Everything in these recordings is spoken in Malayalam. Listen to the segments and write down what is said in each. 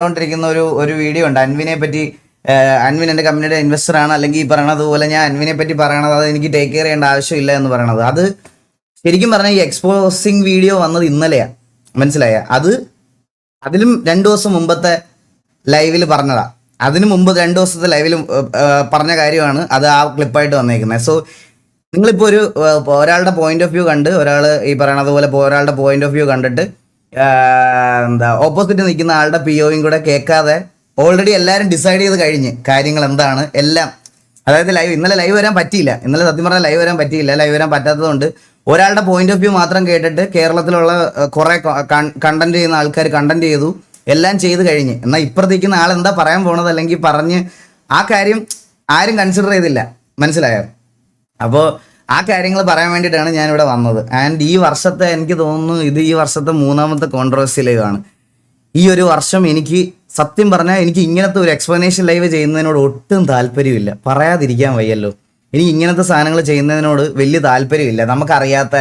ണ്ടിരിക്കുന്ന ഒരു വീഡിയോ ഉണ്ട് അൻവിനെ പറ്റി. അൻവിൻ എൻ്റെ കമ്പനിയുടെ ഇൻവെസ്റ്റർ ആണ്, അല്ലെങ്കിൽ ഈ പറയണത് പോലെ ഞാൻ അൻവിനെ പറ്റി പറയണത് അത് എനിക്ക് ടേക്ക് കെയർ ചെയ്യേണ്ട ആവശ്യമില്ല എന്ന് പറയണത്. അത് ശരിക്കും പറഞ്ഞാൽ ഈ എക്സ്പോസിങ് വീഡിയോ വന്നത് ഇന്നലെയാണ്, മനസ്സിലായ? അതിലും 2 ദിവസം മുമ്പത്തെ ലൈവിൽ പറഞ്ഞതാ. അതിന് മുമ്പ് 2 ദിവസത്തെ ലൈവിൽ പറഞ്ഞ കാര്യമാണ് അത് ആ ക്ലിപ്പായിട്ട് വന്നേക്കുന്നത്. സോ നിങ്ങളിപ്പോൾ ഒരാളുടെ പോയിന്റ് ഓഫ് വ്യൂ കണ്ട്, ഒരാൾ ഈ പറയണത് പോലെ ഒരാളുടെ പോയിന്റ് ഓഫ് വ്യൂ കണ്ടിട്ട് ഓപ്പോസിറ്റ് നിൽക്കുന്ന ആളുടെ പിഒയും കൂടെ കേൾക്കാതെ ഓൾറെഡി എല്ലാവരും ഡിസൈഡ് ചെയ്ത് കഴിഞ്ഞ് കാര്യങ്ങൾ എന്താണ് എല്ലാം. അതായത് ഇന്നലെ ലൈവ് വരാൻ പറ്റിയില്ല. ഇന്നലെ സത്യം പറഞ്ഞാൽ ലൈവ് വരാൻ പറ്റാത്തതുകൊണ്ട് ഒരാളുടെ പോയിന്റ് ഓഫ് വ്യൂ മാത്രം കേട്ടിട്ട് കേരളത്തിലുള്ള കുറെ കണ്ടന്റ് ചെയ്യുന്ന ആൾക്കാർ കണ്ടന്റ് ചെയ്തു, എല്ലാം ചെയ്ത് കഴിഞ്ഞ്. എന്നാൽ ഇപ്പുറത്തേക്കുന്ന ആൾ എന്താ പറയാൻ പോണത് അല്ലെങ്കിൽ പറഞ്ഞ് ആ കാര്യം ആരും കൺസിഡർ ചെയ്തില്ല, മനസ്സിലായോ? അപ്പോൾ ആ കാര്യങ്ങൾ പറയാൻ വേണ്ടിയിട്ടാണ് ഞാനിവിടെ വന്നത്. ആൻഡ് ഈ വർഷത്തെ എനിക്ക് തോന്നുന്നു ഇത് ഈ വർഷത്തെ 3ാമത്തെ കോൺട്രവേഴ്സി ലൈവാണ്. ഈ ഒരു വർഷം എനിക്ക് സത്യം പറഞ്ഞാൽ എനിക്ക് ഇങ്ങനത്തെ ഒരു എക്സ്പ്ലനേഷൻ ലൈവ് ചെയ്യുന്നതിനോട് ഒട്ടും താല്പര്യമില്ല. പറയാതിരിക്കാൻ വയ്യല്ലോ. എനിക്ക് ഇങ്ങനത്തെ സാധനങ്ങൾ ചെയ്യുന്നതിനോട് വലിയ താല്പര്യമില്ല. നമുക്കറിയാത്ത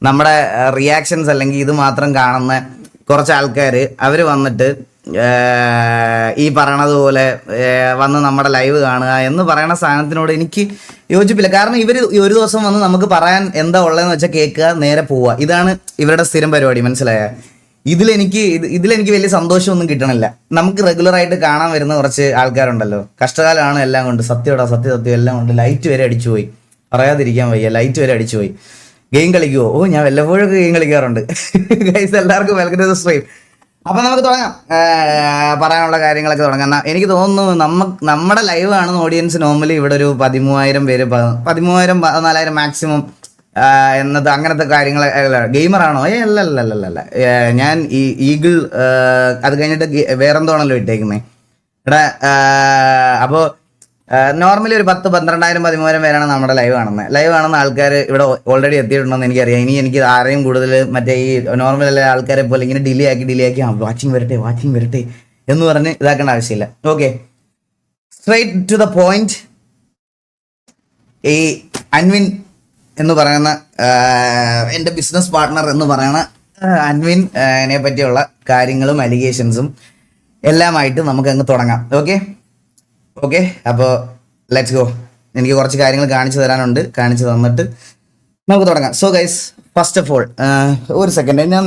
നമ്മുടെ റിയാക്ഷൻസ് അല്ലെങ്കിൽ ഇത് മാത്രം കാണുന്ന കുറച്ച് ആൾക്കാർ അവർ വന്നിട്ട് ഈ പറയണതുപോലെ വന്ന് നമ്മുടെ ലൈവ് കാണുക എന്ന് പറയുന്ന സാധനത്തിനോട് എനിക്ക് യോജിപ്പില്ല. കാരണം ഇവർ ഒരു ദിവസം വന്ന് നമുക്ക് പറയാൻ എന്താ ഉള്ളതെന്ന് വെച്ചാൽ കേൾക്കുക, നേരെ പോവുക. ഇതാണ് ഇവരുടെ സ്ഥിരം പരിപാടി, മനസ്സിലായ? ഇതിലെനിക്ക് വലിയ സന്തോഷമൊന്നും കിട്ടണില്ല. നമുക്ക് റെഗുലറായിട്ട് കാണാൻ വരുന്ന കുറച്ച് ആൾക്കാരുണ്ടല്ലോ, കഷ്ടകാലമാണ് എല്ലാം കൊണ്ട്, സത്യം എല്ലാം കൊണ്ട് ലൈറ്റ് വരെ അടിച്ചുപോയി. പറയാതിരിക്കാൻ വയ്യ, ലൈറ്റ് വരെ അടിച്ചുപോയി. ഗെയിം കളിക്കുമോ? ഞാൻ വല്ലപ്പോഴൊക്കെ ഗെയിം കളിക്കാറുണ്ട്. ഗൈസ് എല്ലാവർക്കും വെൽക്കം ടു ദി സ്ട്രീം. അപ്പം നമുക്ക് തുടങ്ങാം, പറയാനുള്ള കാര്യങ്ങളൊക്കെ തുടങ്ങാം. എനിക്ക് തോന്നുന്നു നമ്മുടെ ലൈവ് കാണുന്ന ഓഡിയൻസ് നോർമലി ഇവിടെ ഒരു 13,000 പേര്, 13,000 14,000 മാക്സിമം എന്നത് അങ്ങനത്തെ കാര്യങ്ങൾ. ഗെയിമറാണോ? അല്ല. ഞാൻ ഈ ഈഗിൾ അത് കഴിഞ്ഞിട്ട് വേറെന്തോണല്ലോ ഇട്ടേക്കുന്നത് ഇവിടെ. അപ്പോൾ നോർമലി ഒരു 10,000-12,000 13,000 പേരാണ് നമ്മുടെ ലൈവ് കാണുന്ന ആൾക്കാർ ഇവിടെ ഓൾറെഡി എത്തിയിട്ടുണ്ടെന്ന് എനിക്കറിയാം. ഇനി എനിക്ക് ആരെയും കൂടുതൽ മറ്റേ ഈ നോർമൽ ആൾക്കാരെ പോലെ ഇങ്ങനെ ഡിലേ ആക്കി വാച്ചിങ് വരട്ടെ എന്ന് പറഞ്ഞ് ഇതാക്കേണ്ട ആവശ്യമില്ല. Okay, straight to the point. ഈ അൻവിൻ എന്ന് പറയുന്ന എൻ്റെ ബിസിനസ് പാർട്ട്ണർ എന്ന് പറയുന്ന അൻവിനെ പറ്റിയുള്ള കാര്യങ്ങളും അലിഗേഷൻസും എല്ലാമായിട്ട് നമുക്ക് അങ്ങ് തുടങ്ങാം. ഓക്കെ, അപ്പോൾ ലെറ്റ്സ് ഗോ. എനിക്ക് കുറച്ച് കാര്യങ്ങൾ കാണിച്ചു തരാനുണ്ട്, കാണിച്ചു തന്നിട്ട് നമുക്ക് തുടങ്ങാം. So guys, first of all ഒരു സെക്കൻഡ് ഞാൻ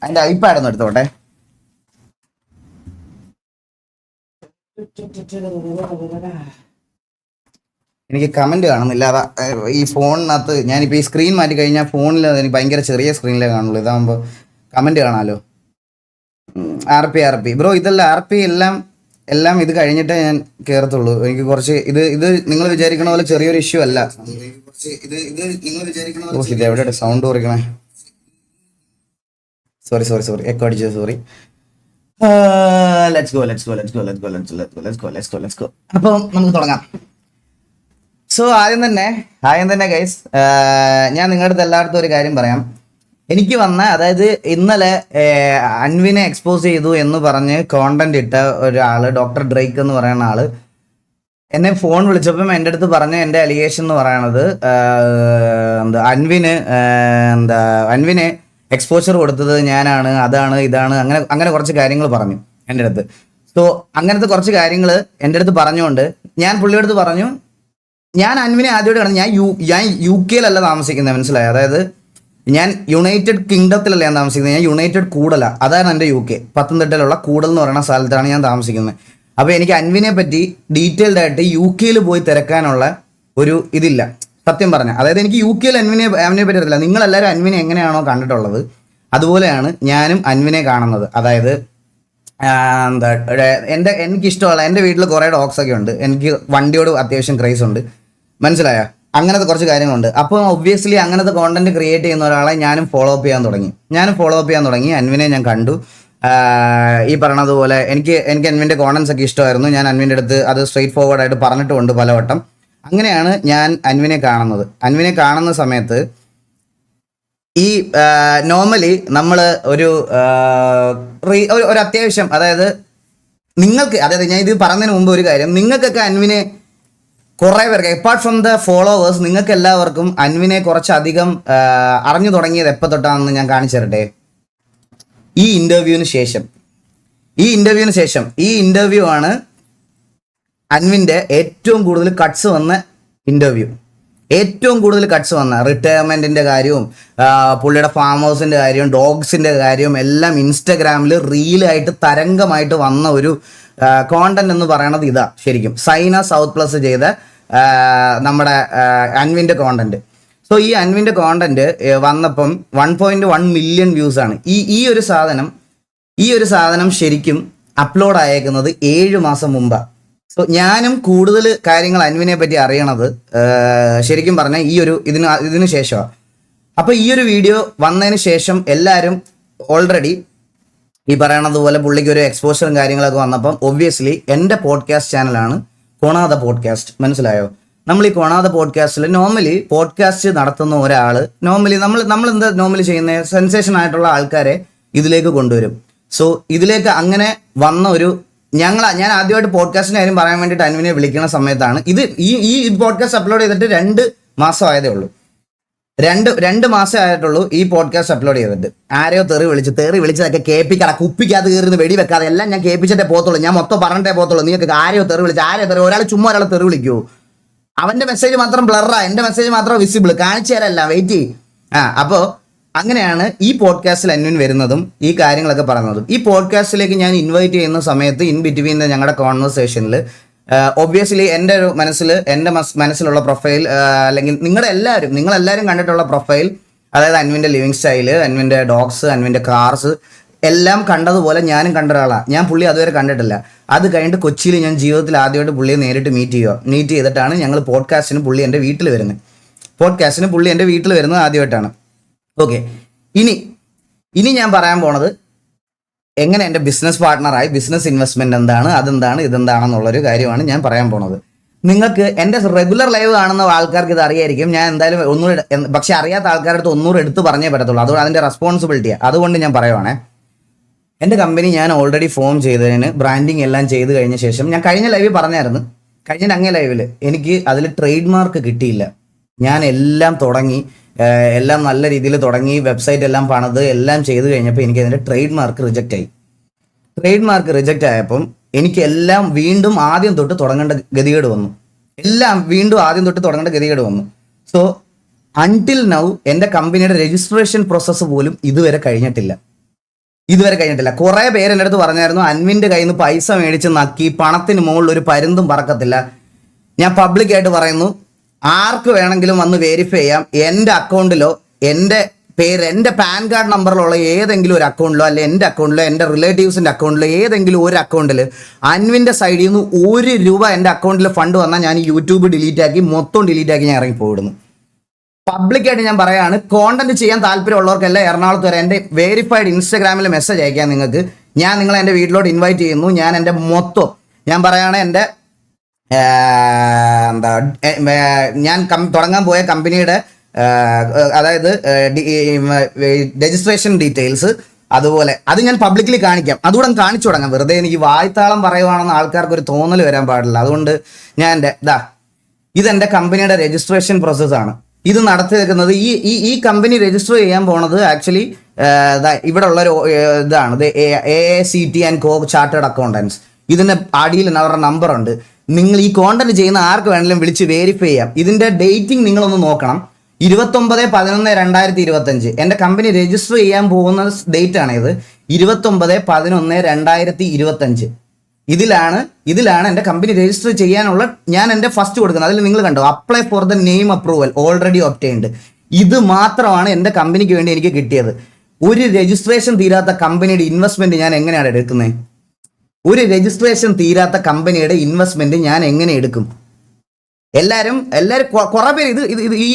അതിൻ്റെ ഐപാഡ് ഒന്ന് എടുത്തോട്ടെ. എനിക്ക് കമൻറ്റ് കാണുന്നില്ല. അതാ ഈ ഫോണിനകത്ത് ഞാനിപ്പോൾ ഈ സ്ക്രീൻ മാറ്റി കഴിഞ്ഞാൽ ഫോണിൽ എനിക്ക് ഭയങ്കര ചെറിയ സ്ക്രീനിലേ കാണുള്ളൂ. ഇതാകുമ്പോൾ കമൻറ്റ് കാണാമല്ലോ. RP ബ്രോ, ഇതെല്ലാം RP എല്ലാം ഇത് കഴിഞ്ഞിട്ടേ ഞാൻ കയറത്തുള്ളൂ. എനിക്ക് കുറച്ച് ഇത് നിങ്ങൾ വിചാരിക്കണ പോലെ ചെറിയൊരു ഇഷ്യൂ അല്ല. ഇത് എവിടെ സൗണ്ട് കുറയ്ക്കണേ? സോറി, എക്കോ അടിച്ചത്, സോറി. Let's go. അപ്പോൾ നമുക്ക് തുടങ്ങാം. സോ ആദ്യം തന്നെ ഗൈസ്, ഞാൻ നിങ്ങളുടെ അടുത്ത് എല്ലായിടത്തും ഒരു കാര്യം പറയാം. എനിക്ക് അതായത് ഇന്നലെ അൻവിനെ എക്സ്പോസ് ചെയ്തു എന്ന് പറഞ്ഞ് കോണ്ടന്റ് ഇട്ട ഒരാള്, ഡോക്ടർ ഡ്രേക്ക് എന്ന് പറയുന്ന ആള് എന്നെ ഫോൺ വിളിച്ചപ്പം എൻ്റെ അടുത്ത് പറഞ്ഞ എൻ്റെ അലിഗേഷൻ എന്ന് പറയണത് അൻവിനെ എക്സ്പോഷർ കൊടുത്തത് ഞാനാണ്, അതാണ് ഇതാണ്, അങ്ങനെ കുറച്ച് കാര്യങ്ങൾ പറഞ്ഞു എൻ്റെ അടുത്ത്. സോ അങ്ങനത്തെ കുറച്ച് കാര്യങ്ങൾ എൻ്റെ അടുത്ത് പറഞ്ഞുകൊണ്ട് ഞാൻ പുള്ളിയുടെ അടുത്ത് പറഞ്ഞു, ഞാൻ അൻവിനെ ആദ്യമായിട്ട് കാണുന്നത് ഞാൻ UK താമസിക്കുന്നത്, മനസ്സിലായി? അതായത് ഞാൻ യുണൈറ്റഡ് കിങ്ഡത്തിലല്ല ഞാൻ താമസിക്കുന്നത്, ഞാൻ യുണൈറ്റഡ് കൂടല, അതാണ് എൻ്റെ UK. പത്തനംതിട്ടയിലുള്ള കൂടൽ എന്ന് പറയുന്ന സ്ഥലത്താണ് ഞാൻ താമസിക്കുന്നത്. അപ്പോൾ എനിക്ക് അൻവിനെ പറ്റി ഡീറ്റെയിൽഡ് ആയിട്ട് UK പോയി തിരക്കാനുള്ള ഒരു ഇതില്ല, സത്യം പറഞ്ഞാൽ. അതായത് എനിക്ക് UK അൻവിനെ പറ്റി അറിയില്ല. നിങ്ങളെല്ലാവരും അൻവിനെ എങ്ങനെയാണോ കണ്ടിട്ടുള്ളത് അതുപോലെയാണ് ഞാനും അൻവിനെ കാണുന്നത്. അതായത് എനിക്കിഷ്ടമുള്ള, എൻ്റെ വീട്ടിൽ കുറേ ഡോഗ്സൊക്കെ ഉണ്ട്, എനിക്ക് വണ്ടിയോട് അത്യാവശ്യം ക്രേസ് ഉണ്ട്, മനസ്സിലായോ? അങ്ങനത്തെ കുറച്ച് കാര്യങ്ങളുണ്ട്. അപ്പോൾ ഒബ്വിയസ്ലി അങ്ങനത്തെ കോണ്ടന്റ് ക്രിയേറ്റ് ചെയ്യുന്ന ഒരാളെ ഞാനും ഫോളോ അപ്പ് ചെയ്യാൻ തുടങ്ങി. അൻവിനെ ഞാൻ കണ്ടു. ഈ പറഞ്ഞതുപോലെ എനിക്ക് അൻവിൻ്റെ കോണ്ടന്റ്സ് ഒക്കെ ഇഷ്ടമായിരുന്നു. ഞാൻ അൻവിൻ്റെ അടുത്ത് അത് സ്ട്രെയിറ്റ് ഫോർവേഡ് ആയിട്ട് പറഞ്ഞിട്ടുമുണ്ട് പലവട്ടം. അങ്ങനെയാണ് ഞാൻ അൻവിനെ കാണുന്ന സമയത്ത് ഈ നോർമലി നമ്മൾ ഒരു അത്യാവശ്യം, അതായത് ഞാൻ ഇത് പറഞ്ഞതിന് മുമ്പ് ഒരു കാര്യം, നിങ്ങൾക്കൊക്കെ അൻവിനെ കുറേ പേർക്ക് അപ്പാർട്ട് ഫ്രം ദ ഫോളോവേഴ്സ് നിങ്ങൾക്ക് എല്ലാവർക്കും അൻവിനെ കുറച്ചധികം അറിഞ്ഞു തുടങ്ങിയത് എപ്പോൾ തൊട്ടാണെന്ന് ഞാൻ കാണിച്ചു തരട്ടെ. ഈ ഇന്റർവ്യൂവിന് ശേഷം ഈ ഇന്റർവ്യൂ ആണ് അൻവിന്റെ ഏറ്റവും കൂടുതൽ കട്ട്സ് വന്ന ഇന്റർവ്യൂ. ഏറ്റവും കൂടുതൽ കട്ട്സ് വന്ന റിട്ടയർമെന്റിന്റെ കാര്യവും പുള്ളിയുടെ ഫാം ഹൗസിന്റെ കാര്യവും ഡോഗ്സിന്റെ കാര്യവും എല്ലാം ഇൻസ്റ്റഗ്രാമിൽ റീലായിട്ട് തരംഗമായിട്ട് വന്ന ഒരു കോണ്ടന്റ് എന്ന് പറയണത് ഇതാ. ശരിക്കും സൈന സൗത്ത് പ്ലസ് ചെയ്ത നമ്മുടെ അൻവിന്റെ കോണ്ടന്റ്. സോ ഈ അൻവിന്റെ കോണ്ടന്റ് വന്നപ്പം 1.1 മില്യൺ വ്യൂസ് ആണ്. ഈ ഒരു സാധനം ശരിക്കും അപ്ലോഡ് ആയേക്കുന്നത് 7 മാസം മുമ്പാണ്. സോ ഞാനും കൂടുതൽ കാര്യങ്ങൾ അൻവിനെ പറ്റി അറിയണത് ശരിക്കും പറഞ്ഞാൽ ഇതിന് ശേഷമാണ്. അപ്പോൾ ഈ ഒരു വീഡിയോ വന്നതിന് ശേഷം എല്ലാവരും ഓൾറെഡി ഈ പറയണത് പോലെ പുള്ളിക്ക് ഒരു എക്സ്പോഷറും കാര്യങ്ങളൊക്കെ വന്നപ്പം ഒബ്വിയസ്ലി എൻ്റെ പോഡ്കാസ്റ്റ് ചാനലാണ് കൊണാത പോഡ്കാസ്റ്റ്. മനസ്സിലായോ? നമ്മൾ ഈ കൊണാത പോഡ്കാസ്റ്റിൽ നോർമലി പോഡ്കാസ്റ്റ് നടത്തുന്ന ഒരാൾ നമ്മൾ എന്താ നോർമലി ചെയ്യുന്നത്, സെൻസേഷൻ ആയിട്ടുള്ള ആൾക്കാരെ ഇതിലേക്ക് കൊണ്ടുവരും. സോ ഇതിലേക്ക് അങ്ങനെ വന്ന ഞാൻ ആദ്യമായിട്ട് പോഡ്കാസ്റ്റിന്റെ കാര്യം പറയാൻ വേണ്ടിയിട്ട് അൻവിനെ വിളിക്കുന്ന സമയത്താണ് ഈ പോഡ്കാസ്റ്റ് അപ്ലോഡ് ചെയ്തിട്ട് 2 മാസം ആയതേ ഉള്ളൂ. രണ്ട് മാസം ആയിട്ടുള്ളൂ ഈ പോഡ്കാസ്റ്റ് അപ്ലോഡ് ചെയ്തിട്ട്. ആരെയോ തെറി വിളിച്ചതൊക്കെ കേൾപ്പിക്കട, കുപ്പിക്കകത്ത് കയറുന്ന വെടി വെക്കാതെ എല്ലാം ഞാൻ കേൾപ്പിച്ചിട്ടേ പോകത്തുള്ളൂ. ഞാൻ മൊത്തം പറഞ്ഞിട്ടേ പോകത്തുള്ളൂ. നിങ്ങൾക്ക് ആരെയോ തെറി ഒരാൾ ചുമ്മാ ഒരാളെ തെറി വിളിക്കൂ. അവന്റെ മെസ്സേജ് മാത്രം ബ്ലറാ, എന്റെ മെസ്സേജ് മാത്രം വിസിബിൾ. കാണിച്ചു തരല്ല, വെയിറ്റ് ചെയ്യും. അപ്പോൾ അങ്ങനെയാണ് ഈ പോഡ്കാസ്റ്റിൽ അന്വൻ വരുന്നതും ഈ കാര്യങ്ങളൊക്കെ പറയുന്നതും. ഈ പോഡ്കാസ്റ്റിലേക്ക് ഞാൻ ഇൻവൈറ്റ് ചെയ്യുന്ന സമയത്ത് ഇൻ ബിറ്റ്വീൻ ഞങ്ങളുടെ കോൺവെർസേഷനിൽ ഒബ്വിയസ്ലി എൻ്റെ മനസ്സിലുള്ള പ്രൊഫൈൽ അല്ലെങ്കിൽ നിങ്ങളെല്ലാവരും കണ്ടിട്ടുള്ള പ്രൊഫൈൽ, അതായത് അൻവിൻ്റെ ലിവിങ് സ്റ്റൈല്, അൻവിൻ്റെ ഡോഗ്സ്, അൻവിൻ്റെ കാർസ് എല്ലാം കണ്ടതുപോലെ ഞാനും കണ്ട ഒരാളാണ്. ഞാൻ പുള്ളി അതുവരെ കണ്ടിട്ടില്ല. അത് കഴിഞ്ഞിട്ട് കൊച്ചിയിൽ ഞാൻ ജീവിതത്തിൽ ആദ്യമായിട്ട് പുള്ളിയെ നേരിട്ട് മീറ്റ് ചെയ്തിട്ടാണ് ഞങ്ങൾ പോഡ്കാസ്റ്റിന് പുള്ളി എൻ്റെ വീട്ടിൽ വരുന്നത് ആദ്യമായിട്ടാണ്. ഓക്കെ, ഇനി ഞാൻ പറയാൻ പോണത് എങ്ങനെ എൻ്റെ ബിസിനസ് പാർട്ട്ണറായി ബിസിനസ് ഇൻവെസ്റ്റ്മെന്റ് എന്താണ് ഇതെന്താണെന്നുള്ളൊരു കാര്യമാണ് ഞാൻ പറയാൻ പോണത്. നിങ്ങൾക്ക് എൻ്റെ റെഗുലർ ലൈവ് കാണുന്ന ആൾക്കാർക്ക് ഇത് അറിയായിരിക്കും. ഞാൻ എന്തായാലും ഒന്നുകൂടെ, പക്ഷെ അറിയാത്ത ആൾക്കാരുടെ അടുത്ത് ഒന്നുകൂടെ എടുത്ത് പറഞ്ഞേ പറ്റത്തുള്ളൂ. അതുകൊണ്ട് അതിൻ്റെ റെസ്പോൺസിബിലിറ്റിയാണ്. അതുകൊണ്ട് ഞാൻ പറയുവാണേ, എൻ്റെ കമ്പനി ഞാൻ ഓൾറെഡി ഫോം ചെയ്തതിന് ബ്രാൻഡിങ് എല്ലാം ചെയ്ത് കഴിഞ്ഞ ശേഷം ഞാൻ കഴിഞ്ഞ ലൈവിൽ പറഞ്ഞായിരുന്നു, കഴിഞ്ഞ ലൈവിൽ എനിക്ക് അതിൽ ട്രേഡ് മാർക്ക് കിട്ടിയില്ല. ഞാൻ എല്ലാം തുടങ്ങി, എല്ലാം നല്ല രീതിയിൽ തുടങ്ങി, വെബ്സൈറ്റ് എല്ലാം പണിത് എല്ലാം ചെയ്ത് കഴിഞ്ഞപ്പോൾ എനിക്ക് അതിൻ്റെ ട്രേഡ് മാർക്ക് റിജക്റ്റ് ആയപ്പം എനിക്ക് എല്ലാം വീണ്ടും ആദ്യം തൊട്ട് തുടങ്ങേണ്ട ഗതികേട് വന്നു. സോ അൺടിൽ നൗ എൻ്റെ കമ്പനിയുടെ രജിസ്ട്രേഷൻ പ്രോസസ്സ് പോലും ഇതുവരെ കഴിഞ്ഞിട്ടില്ല. കുറേ പേര് എൻ്റെ അടുത്ത് പറഞ്ഞായിരുന്നു, അൻവിൻ്റെ കയ്യിൽ നിന്ന് പൈസ മേടിച്ച് നക്കി പണത്തിന് മുകളിൽ ഒരു പരുന്തും പറക്കത്തില്ല. ഞാൻ പബ്ലിക്കായിട്ട് പറയുന്നു, ആർക്ക് വേണമെങ്കിലും വന്ന് വെരിഫൈ ചെയ്യാം. എൻ്റെ അക്കൗണ്ടിലോ എൻ്റെ പേര്, എൻ്റെ പാൻ കാർഡ് നമ്പറിലുള്ള ഏതെങ്കിലും ഒരു അക്കൗണ്ടിലോ അല്ലെ എൻ്റെ അക്കൗണ്ടിലോ എൻ്റെ റിലേറ്റീവ്സിൻ്റെ അക്കൗണ്ടിലോ ഏതെങ്കിലും ഒരു അക്കൗണ്ടിൽ അൻവിൻ്റെ സൈഡിൽ നിന്ന് ₹1 എൻ്റെ അക്കൗണ്ടിൽ ഫണ്ട് വന്നാൽ ഞാൻ യൂട്യൂബ് മൊത്തം ഡിലീറ്റ് ആക്കി ഞാൻ ഇറങ്ങിപ്പോയിടുന്നു. പബ്ലിക്കായിട്ട് ഞാൻ പറയാണ്, കോണ്ടന്റ് ചെയ്യാൻ താല്പര്യമുള്ളവർക്കെല്ലാം എറണാകുളത്ത് വരെ എൻ്റെ വെരിഫൈഡ് ഇൻസ്റ്റാഗ്രാമിൽ മെസ്സേജ് അയക്കാം നിങ്ങൾക്ക്. ഞാൻ നിങ്ങളെ എൻ്റെ വീട്ടിലോട്ട് ഇൻവൈറ്റ് ചെയ്യുന്നു. ഞാൻ എൻ്റെ ഞാൻ പറയുകയാണ്, എൻ്റെ ഞാൻ തുടങ്ങാൻ പോയ കമ്പനിയുടെ അതായത് രജിസ്ട്രേഷൻ ഡീറ്റെയിൽസ്, അതുപോലെ അത് ഞാൻ പബ്ലിക്കലി കാണിക്കാം. അതുകൂടെ കാണിച്ചു തുടങ്ങാം. വെറുതെ എനിക്ക് വായ്ത്താളം പറയുവാണെന്ന് ആൾക്കാർക്ക് ഒരു തോന്നൽ വരാൻ പാടില്ല. അതുകൊണ്ട് ഞാൻ ഇതെൻ്റെ കമ്പനിയുടെ രജിസ്ട്രേഷൻ പ്രോസസ്സാണ്. ഇത് നടത്തി വെക്കുന്നത് ഈ കമ്പനി രജിസ്റ്റർ ചെയ്യാൻ പോണത് ആക്ച്വലി ഇവിടെ ഉള്ളൊരു ഇതാണ്, AACT & Co ചാർട്ടേഡ് അക്കൗണ്ടൻസ്. ഇതിൻ്റെ അടിയിൽ അവരുടെ നമ്പർ ഉണ്ട്. നിങ്ങൾ ഈ കോണ്ടന്റ് ചെയ്യുന്ന ആർക്ക് വേണമെങ്കിലും വിളിച്ച് വെരിഫൈ ചെയ്യാം. ഇതിൻ്റെ ഡേറ്റിംഗ് നിങ്ങളൊന്ന് നോക്കണം. 29/11/2025 എൻ്റെ കമ്പനി രജിസ്റ്റർ ചെയ്യാൻ പോകുന്ന ഡേറ്റ് ആണ് ഇത്. 29/11/2025 ഇതിലാണ് എൻ്റെ കമ്പനി രജിസ്റ്റർ ചെയ്യാനുള്ള ഞാൻ എൻ്റെ ഫസ്റ്റ് കൊടുക്കുന്നത്. അതിൽ നിങ്ങൾ കണ്ടോ, apply for the name approval already obtained. ഇത് മാത്രമാണ് എൻ്റെ കമ്പനിക്ക് വേണ്ടി എനിക്ക് കിട്ടിയത്. ഒരു രജിസ്ട്രേഷൻ തീരാത്ത കമ്പനിയുടെ ഇൻവെസ്റ്റ്മെന്റ് ഞാൻ എങ്ങനെയാണ് എടുക്കുന്നത്? ഒരു രജിസ്ട്രേഷൻ തീരാത്ത കമ്പനിയുടെ ഇൻവെസ്റ്റ്മെന്റ് ഞാൻ എങ്ങനെ എടുക്കും? എല്ലാരും കുറെ പേര്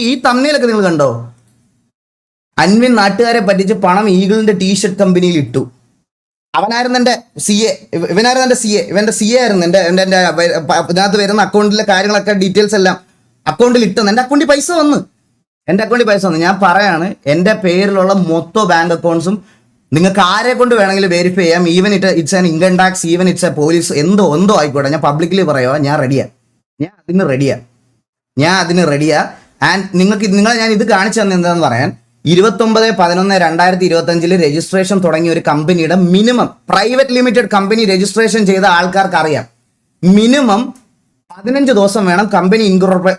ഈ തമ്മിലൊക്കെ നിങ്ങൾ കണ്ടോ? അൻവിൻ നാട്ടുകാരെ പറ്റിച്ച് പണം ഈഗിളിന്റെ ടീഷർട്ട് കമ്പനിയിൽ ഇട്ടു. അവനായിരുന്നു എൻ്റെ CA, ഇവന്റെ CA ആയിരുന്നു. എൻ്റെ ഇതിനകത്ത് വരുന്ന അക്കൗണ്ടിലെ കാര്യങ്ങളൊക്കെ ഡീറ്റെയിൽസ് എല്ലാം അക്കൗണ്ടിൽ ഇട്ടെന്ന്. എൻ്റെ അക്കൗണ്ടിൽ പൈസ വന്നു. ഞാൻ പറയാണ്, എൻ്റെ പേരിലുള്ള മൊത്തം ബാങ്ക് അക്കൗണ്ട്സും നിങ്ങൾക്ക് ആരെ കൊണ്ട് വേണമെങ്കിലും വെരിഫൈ ചെയ്യാം. Even it's an income tax, even it's A police, എന്തോ ആയിക്കോട്ടെ. ഞാൻ പബ്ലിക്കലി പറയുക, ഞാൻ അതിന് റെഡിയാ. ആൻഡ് നിങ്ങളെ ഞാൻ ഇത് കാണിച്ചു തന്നെ എന്താണെന്ന് പറയാൻ, 29/11/2025 രജിസ്ട്രേഷൻ തുടങ്ങിയ ഒരു കമ്പനിയുടെ minimum private limited company registration ചെയ്ത ആൾക്കാർക്ക് അറിയാം, മിനിമം 15 ദിവസം വേണം കമ്പനി